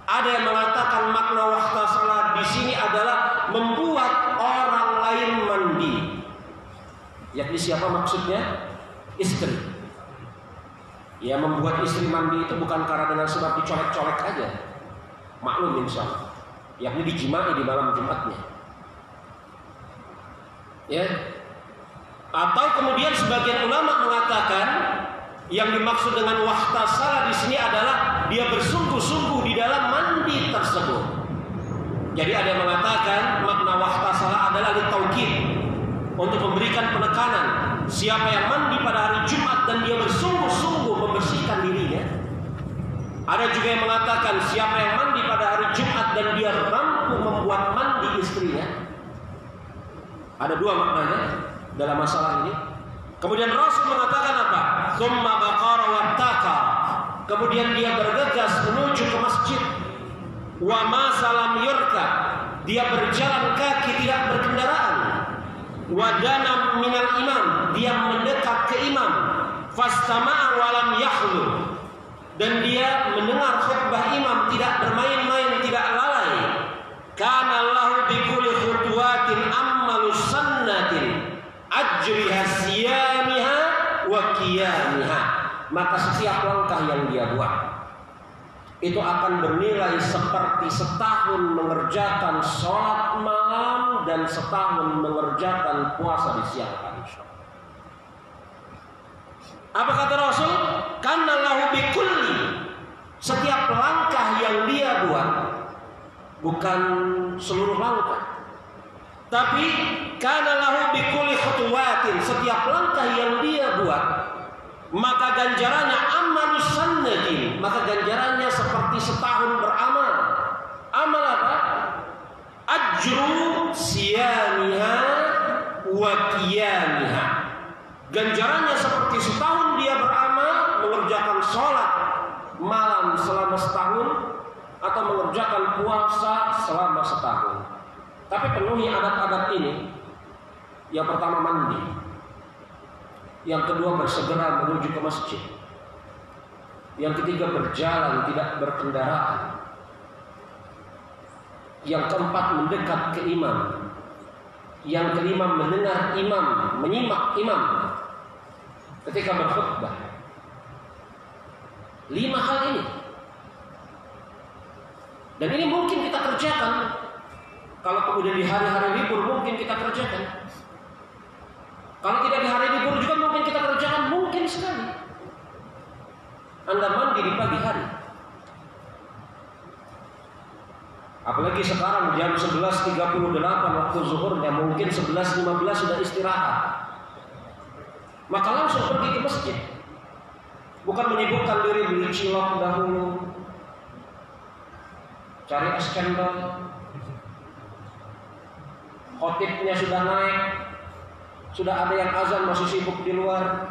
Ada yang mengatakan makna wahtasala di sini adalah membuat orang lain mandi. Yakni siapa maksudnya? Istri. Ya, membuat istri mandi itu bukan karena dengan sebab dicolek-colek aja. Maklum insya Allah. Yakni dijimai di malam Jumatnya. Ya. Atau kemudian sebagian ulama mengatakan Yang dimaksud dengan wahtasala di sini adalah dia bersungguh-sungguh di dalam mandi tersebut. Jadi ada yang mengatakan makna wahtasala adalah taukid, untuk memberikan penekanan. Siapa yang mandi pada hari Jumat dan dia bersungguh-sungguh membersihkan dirinya. Ada juga yang mengatakan siapa yang mandi pada hari Jumat dan dia mampu membuat mandi istrinya. Ada dua maknanya dalam masalah ini. Kemudian Rasul mengatakan apa? Tsumma baqara wattaqa. Kemudian dia bergegas menuju ke masjid. Wa ma salam yurka. Dia berjalan kaki tidak berkendaraan. Wa dana minal imam. Dia mendekat ke imam. Fastama'a wa lam yakhlu. Dan dia mendengar khutbah imam, tidak bermain-main, tidak lalai. Kana lahu bi kulli khutwatin ammalu sunnatin ajriha siyamiha wa qiyamiha. Maka setiap langkah yang dia buat itu akan bernilai seperti setahun mengerjakan sholat malam dan setahun mengerjakan puasa di siang hari. Apa kata Rasul? Karena lahu bikulli, setiap langkah yang dia buat, bukan seluruh langkah, tapi karena lahu bikulli khutuwatin, setiap langkah yang dia buat, maka ganjarannya amalus sannatin, maka ganjarannya seperti setahun beramal. Amal apa? Ajru siyamiha wa qiyamiha. Ganjarannya seperti setahun dia beramal, mengerjakan sholat malam selama setahun, atau mengerjakan puasa selama setahun. Tapi penuhi adab-adab ini. Yang pertama mandi, yang kedua bersegera menuju ke masjid, yang ketiga berjalan tidak berkendaraan, yang keempat mendekat ke imam, yang kelima mendengar imam, menyimak imam ketika berkhutbah. 5 hal ini. Dan ini mungkin kita kerjakan. Kalau kemudian di hari-hari libur mungkin kita kerjakan. Kalau tidak di hari libur juga mungkin kita kerjakan, mungkin sekali. Anda mandi di pagi hari. Apalagi sekarang jam 11.38 waktu zuhurnya, mungkin 11.15 sudah istirahat. Maka langsung pergi ke masjid. Bukan menyibukkan diri beli cilok dahulu, cari es cendol, khotibnya sudah naik, sudah ada yang azan masih sibuk di luar.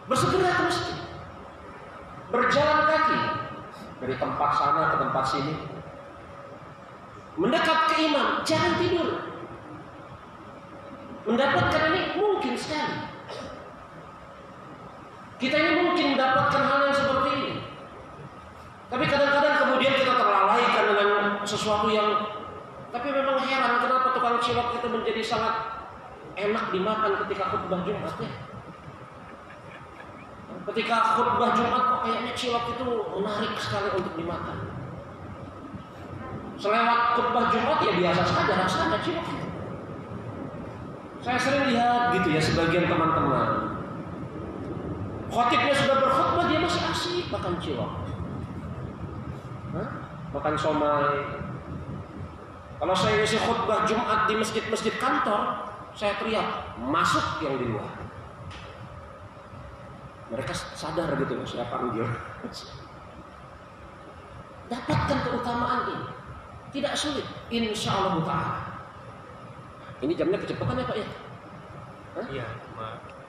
Bersegera ke masjid, berjalan kaki dari tempat sana ke tempat sini, mendekat ke imam, jangan tidur. Mendapatkan ini mungkin sekali. Kita ini mungkin mendapatkan hal yang seperti ini. Tapi kadang-kadang kemudian kita terlalaikan dengan sesuatu yang, tapi memang heran kenapa tukang cilok itu menjadi sangat enak dimakan ketika khutbah Jumat ya. Ketika khutbah Jumat kok kayaknya cilok itu menarik sekali untuk dimakan. Selewat khutbah Jumat ya biasa saja rasanya cilok itu. Saya sering lihat gitu ya sebagian teman-teman. Khotibnya sudah berkhutbah dia masih asik makan cilok. Makan somai. Kalau saya isi khutbah Jumat di masjid-masjid kantor, saya teriak, masuk yang di luar. Mereka sadar gitu, saya panggil. Dapatkan keutamaan ini, tidak sulit, insya Allah Ta'ala. Ini jamnya kecepatan ya Pak ya? Iya.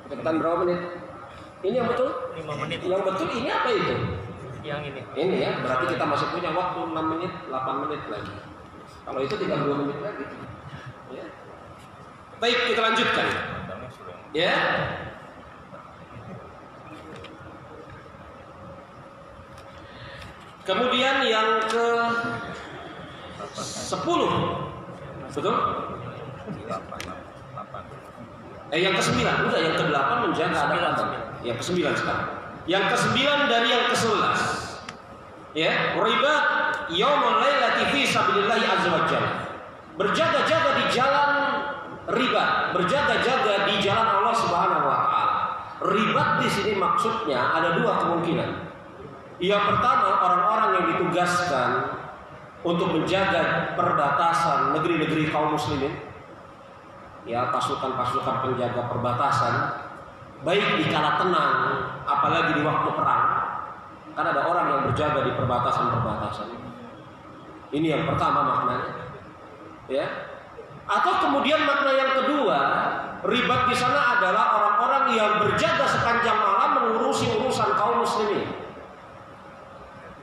Kecepatan berapa menit? Ini yang betul? 5 menit. Yang betul ini apa itu? Yang ini. Ini ya, berarti kita masih punya waktu 6 menit, 8 menit lagi. Kalau itu tinggal 2 menit lagi. Ya. Baik, kita lanjutkan. Ya. Kemudian yang ke 10, betul? Yang ke-9, udah yang ke-8 menjaga adab. Yang ke-9 sekarang. Yang ke-9 dari yang ke-11. Ya, ribat yaumul lailati fi sabilillah azza wajalla. Berjaga-jaga di jalan riba, berjaga-jaga di jalan Allah Subhanahu wa taala. ribat di sini maksudnya ada dua kemungkinan. Yang pertama, orang-orang yang ditugaskan untuk menjaga perbatasan negeri-negeri kaum muslimin, ya, pasukan-pasukan penjaga perbatasan, baik di kala tenang, apalagi di waktu perang, kan ada orang yang berjaga di perbatasan-perbatasan. Ini yang pertama maknanya, ya. Atau kemudian makna yang kedua, ribat di sana adalah orang-orang yang berjaga sepanjang malam mengurusi urusan kaum muslimin.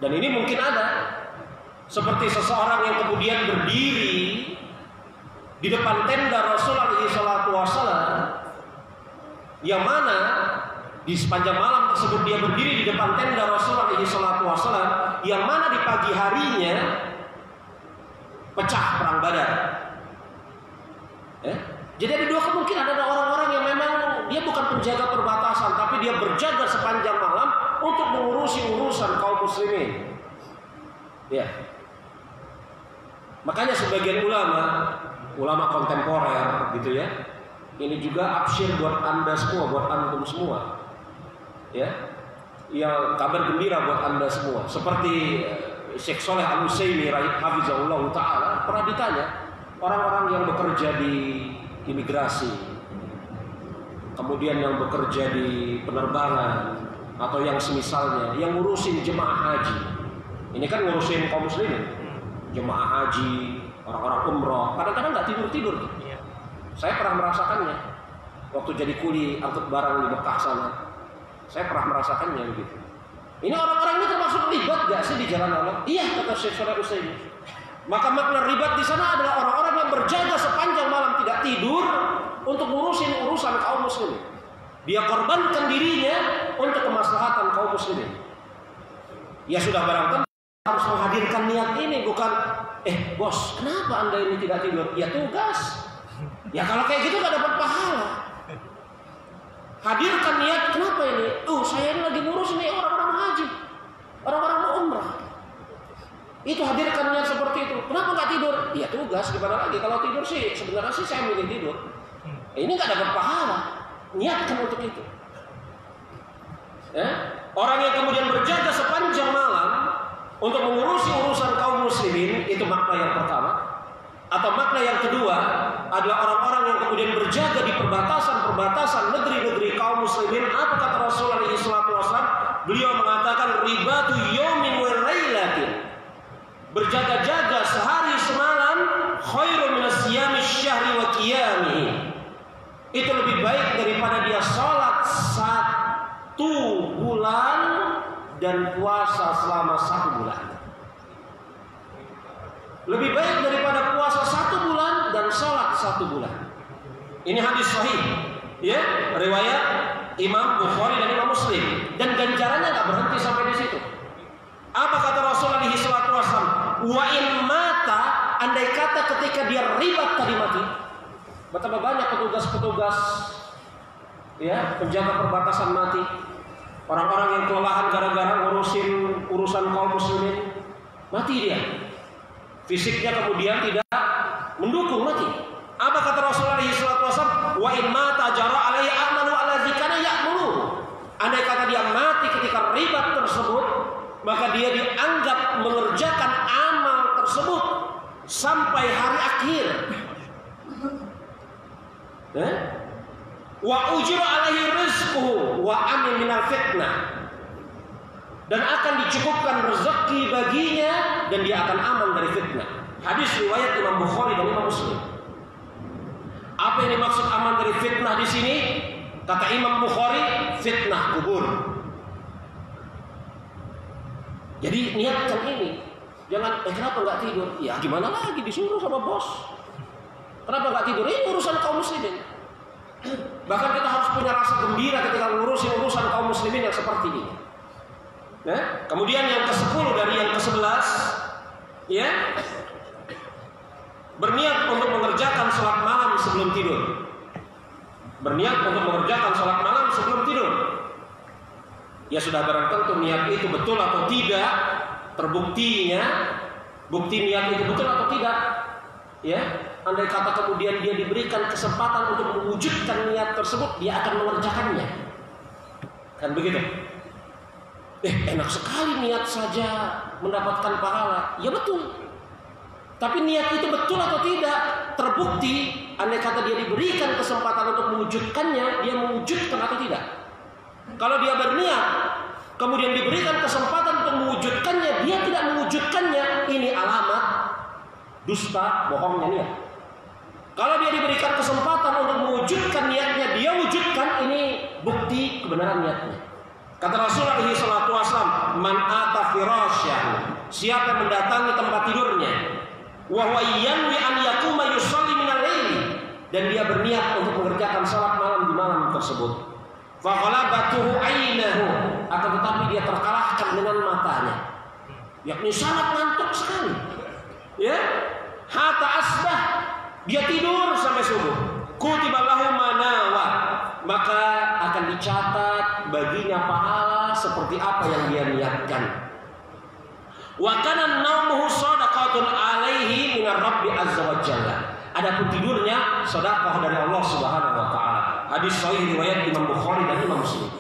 Dan ini mungkin ada, seperti seseorang yang kemudian berdiri di depan tenda Rasulullah SAW, yang mana di sepanjang malam tersebut dia berdiri di depan tenda Rasulullah SAW, yang mana di pagi harinya pecah perang Badar. Jadi ada dua kemungkinan, ada orang-orang yang memang dia bukan penjaga perbatasan, tapi dia berjaga sepanjang malam untuk mengurusi urusan kaum muslimin. Ya. Makanya sebagian ulama kontemporer gitu ya, ini juga absyir buat Anda semua, buat antum semua. Ya. Yang kabar gembira buat Anda semua. Seperti Syekh Shalih Al-Utsaimin hafizahullah taala pernah ditanya orang-orang yang bekerja di imigrasi, kemudian yang bekerja di penerbangan atau yang semisalnya, yang ngurusin jemaah haji. Ini kan ngurusin kaum muslimin, jemaah haji, orang-orang umroh, kadang-kadang nggak tidur-tidur. Saya pernah merasakannya waktu jadi kuli angkut barang di Mekah sana. Saya pernah merasakannya begitu. Ini orang-orang ini termasuk ribat gak sih di jalan Allah? Iya, kata Syekh Shalih Al-Utsaimin. Maka makna ribat di sana adalah orang-orang yang berjaga sepanjang malam tidak tidur untuk ngurusin urusan kaum muslimin. Dia korbankan dirinya untuk kemaslahatan kaum muslimin. Ya sudah, barang tentu harus menghadirkan niat ini, bukan bos, kenapa Anda ini tidak tidur? Ya tugas. Ya kalau kayak gitu gak dapat pahala. Hadirkan niat, kenapa ini? Saya ini lagi ngurus ini orang-orang haji, orang-orang mau umrah. Itu hadirkan niat seperti itu. Kenapa nggak tidur? Ya tugas, gimana lagi? Kalau tidur sih sebenarnya sih saya mungkin tidur. Ini nggak dapat pahala. Niatkan untuk itu. Orang yang kemudian berjaga sepanjang malam untuk mengurusi urusan kaum muslimin, itu makna yang pertama. Atau makna yang kedua adalah orang-orang yang kemudian berjaga di perbatasan negeri-negeri kaum muslimin. Apa kata Rasulullah SAW? Beliau mengatakan ribatu yaumin wa lailatin, berjaga-jaga sehari semalam khairun min siyami syahri wa qiyamihi, itu lebih baik daripada dia salat 1 bulan dan puasa selama 1 bulan. Lebih baik daripada puasa 1 bulan dan salat 1 bulan. Ini hadis sahih, ya, riwayat Imam Bukhari dan Imam Muslim. Dan ganjarannya nggak berhenti sampai di situ. Apa kata Rasulullah SAW? Wa in mata, andai kata ketika dia ribat tadi mati. Betapa banyak petugas-petugas, ya, penjaga perbatasan mati. Orang-orang yang kelelahan gara-gara ngurusin urusan kaum muslimin, mati dia. Fisiknya kemudian tidak mendukung, mati. Apa kata Rasulullah SAW? Wa in mata jara alaihi amalu allazi kana ya'mulu. Andai kata dia mati ketika ribat tersebut, maka dia dianggap mengerjakan amal tersebut sampai hari akhir. Wa ujra alaihi rizquhu wa amin minal fitnah. Dan akan dicukupkan rezeki baginya dan dia akan aman dari fitnah. Hadis riwayat Imam Bukhari dan Imam Muslim. Apa yang dimaksud aman dari fitnah di sini? Kata Imam Bukhari, fitnah kubur. Jadi niatkan ini. Jangan, kenapa nggak tidur? Ya gimana lagi, disuruh sama bos. Kenapa nggak tidur? Ini urusan kaum muslimin. Bahkan kita harus punya rasa gembira ketika ngurusin urusan kaum muslimin yang seperti ini. Kemudian yang ke-10 dari yang ke-11, ya, berniat untuk mengerjakan sholat malam sebelum tidur. Berniat untuk mengerjakan sholat malam sebelum tidur. Ya sudah, barang tentu niat itu betul atau tidak, terbuktinya bukti niat itu betul atau tidak, ya. Andai kata kemudian dia diberikan kesempatan untuk mewujudkan niat tersebut, dia akan mengerjakannya. Kan begitu? Enak sekali niat saja mendapatkan pahala. Ya betul. Tapi niat itu betul atau tidak terbukti. Andai kata dia diberikan kesempatan untuk mewujudkannya, dia mewujudkan atau tidak. Kalau dia berniat, kemudian diberikan kesempatan untuk mewujudkannya, dia tidak mewujudkannya, ini alamat dusta, bohongnya niat. Kalau dia diberikan kesempatan untuk mewujudkan niatnya, dia wujudkan, ini bukti kebenaran niatnya. Kata Rasulullah SAW, man ata firasyahu, siapa yang mendatangi tempat tidurnya, wa huwa yanwi an yaquma yusalli minal laili, dan dia berniat untuk mengerjakan salat malam di malam tersebut. Fa ghalabatuhu ainahu, akan tetapi dia terkalahkan dengan matanya. Yakni sangat ngantuk sekali. Ya, hatta asbah, dia tidur sampai subuh. Kutiba lahu manawa, maka akan dicatat baginya pahala seperti apa yang dia niatkan. Wa kana naumuhu shadaqatun alaihi minar rabbi azza wa jalla. Adapun tidurnya sedekah dari Allah Subhanahu wa taala. Hadis sahih riwayat Imam Bukhari dan Imam Muslim.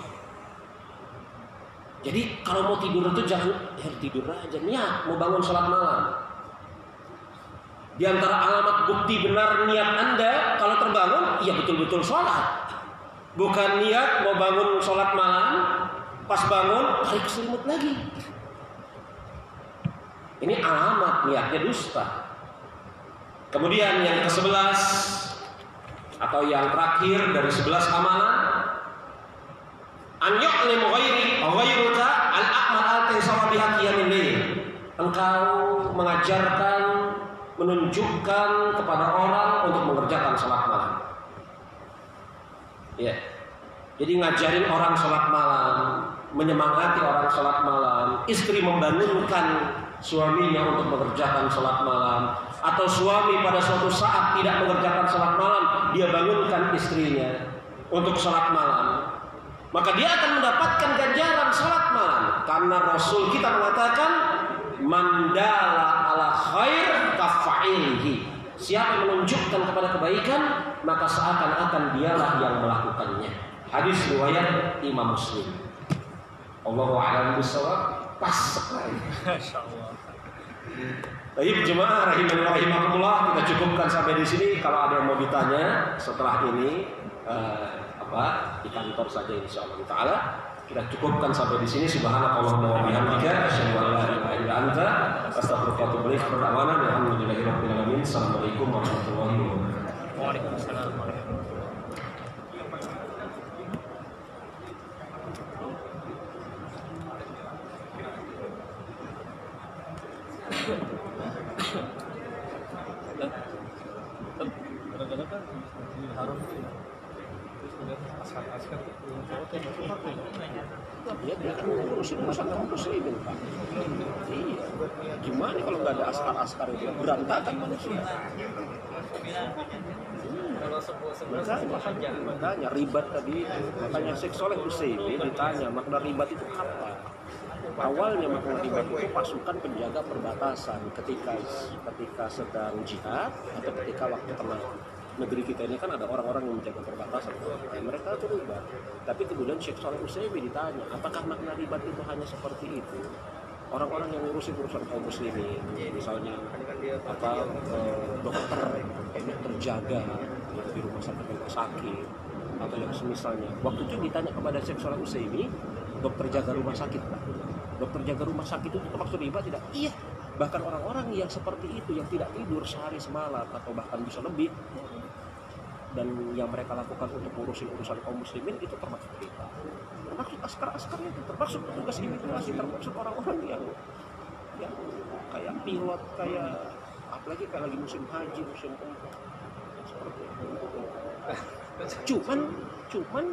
Jadi kalau mau tidur itu jangan tidur aja, niat mau bangun sholat malam. Di antara alamat bukti benar niat Anda kalau terbangun, ya betul-betul sholat. Bukan niat mau bangun sholat malam, pas bangun tarik selimut lagi. Ini alamat niatnya dusta. Kemudian yang ke-11 atau yang terakhir dari 11 amalan, an yu'lim ghairuka al-a'mal al-taysara biha qiyamil lail. Engkau mengajarkan, menunjukkan kepada orang untuk mengerjakan salat malam. Ya. Jadi ngajarin orang salat malam, menyemangati orang salat malam, istri membangunkan suaminya untuk mengerjakan salat malam, atau suami pada suatu saat tidak mengerjakan salat malam, dia bangunkan istrinya untuk salat malam, maka dia akan mendapatkan ganjaran salat malam. Karena Rasul kita mengatakan, mandala ala khair kafa'ilhi, siapa yang menunjukkan kepada kebaikan, maka seakan-akan dialah yang melakukannya. Hadis riwayat Imam Muslim. Allahu a'lam bishawab. Pas sekali. Masyaallah. Baik jemaah rahimani wa rahimakumullah, kita cukupkan sampai di sini. Kalau ada yang mau ditanya setelah ini di kantor saja insyaallah taala. Kita cukupkan sampai di sini. Subhanakallahumma wa bihamdika asyhadu an la ilaha illa anta astaghfiruka wa atubu ilaik. Alhamdulillahirabbil alamin. Assalamualaikum warahmatullahi wabarakatuh. Waalaikumsalam warahmatullahi wabarakatuh. Dia akan ngurusin urusan kaum muslimin, Pak. Iya. Gimana kalau nggak ada askar-askar itu? Berantakan manusia. Makanya ribat tadi, makanya Syekh Shaleh Utsaimin ditanya makna ribat itu apa? Awalnya makna ribat itu pasukan penjaga perbatasan ketika sedang jihad atau ketika waktu tenang. Negeri kita ini kan ada orang-orang yang menjaga perbatasan, mereka itu ribat. Tapi kemudian Syekh Shaleh Utsaimin ditanya, apakah makna ribat itu hanya seperti itu? Orang-orang yang ngurusin urusan kaum muslimin, misalnya dokter jaga di rumah sakit atau yang semisalnya. Waktu itu ditanya kepada Syekh Shaleh Utsaimin, dokter jaga rumah sakit, Pak. Dokter jaga rumah sakit itu termasuk riba tidak? Iya. Bahkan orang-orang yang seperti itu, yang tidak tidur sehari semalam atau bahkan bisa lebih, dan yang mereka lakukan untuk ngurusin urusan kaum muslimin itu termasuk riba. Termasuk askar-askarnya itu, termasuk petugas imigrasi, termasuk orang-orang yang kayak pilot, kayak apalagi kayak lagi musim haji, musim umrah seperti itu. Cuman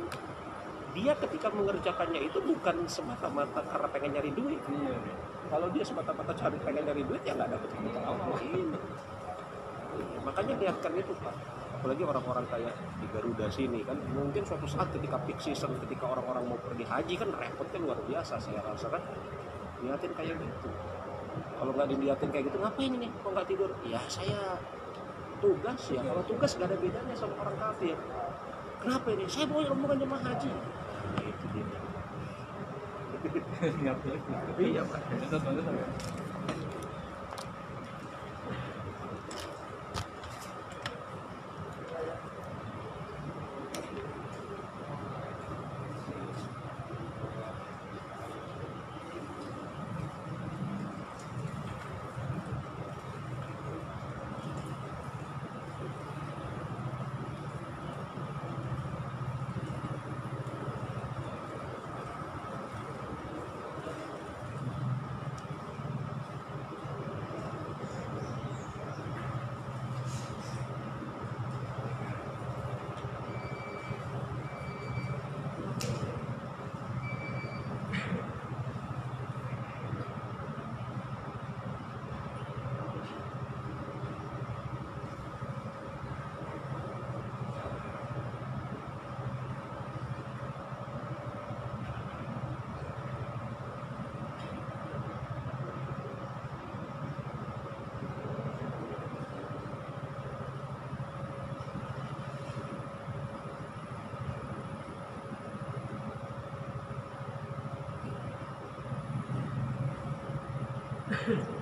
dia ketika mengerjakannya itu bukan semata-mata karena pengen nyari duit. Kalau dia semata-mata pengen nyari duit, ya nggak dapat apa-apa. Makanya niatkan itu, Pak. Apalagi orang-orang kayak di Garuda sini kan, mungkin suatu saat ketika peak season, ketika orang-orang mau pergi haji kan repotnya luar biasa. Saya rasa kan niatin kayak gitu. Kalau nggak diliatin kayak gitu, ngapain ini? Kok nggak tidur? Ya saya tugas ya. Kalau tugas nggak ada bedanya sama orang kafir. Kenapa ini? Saya mau rombongan jemaah haji. Nah, itu dia. Iya, Pak. Ahem.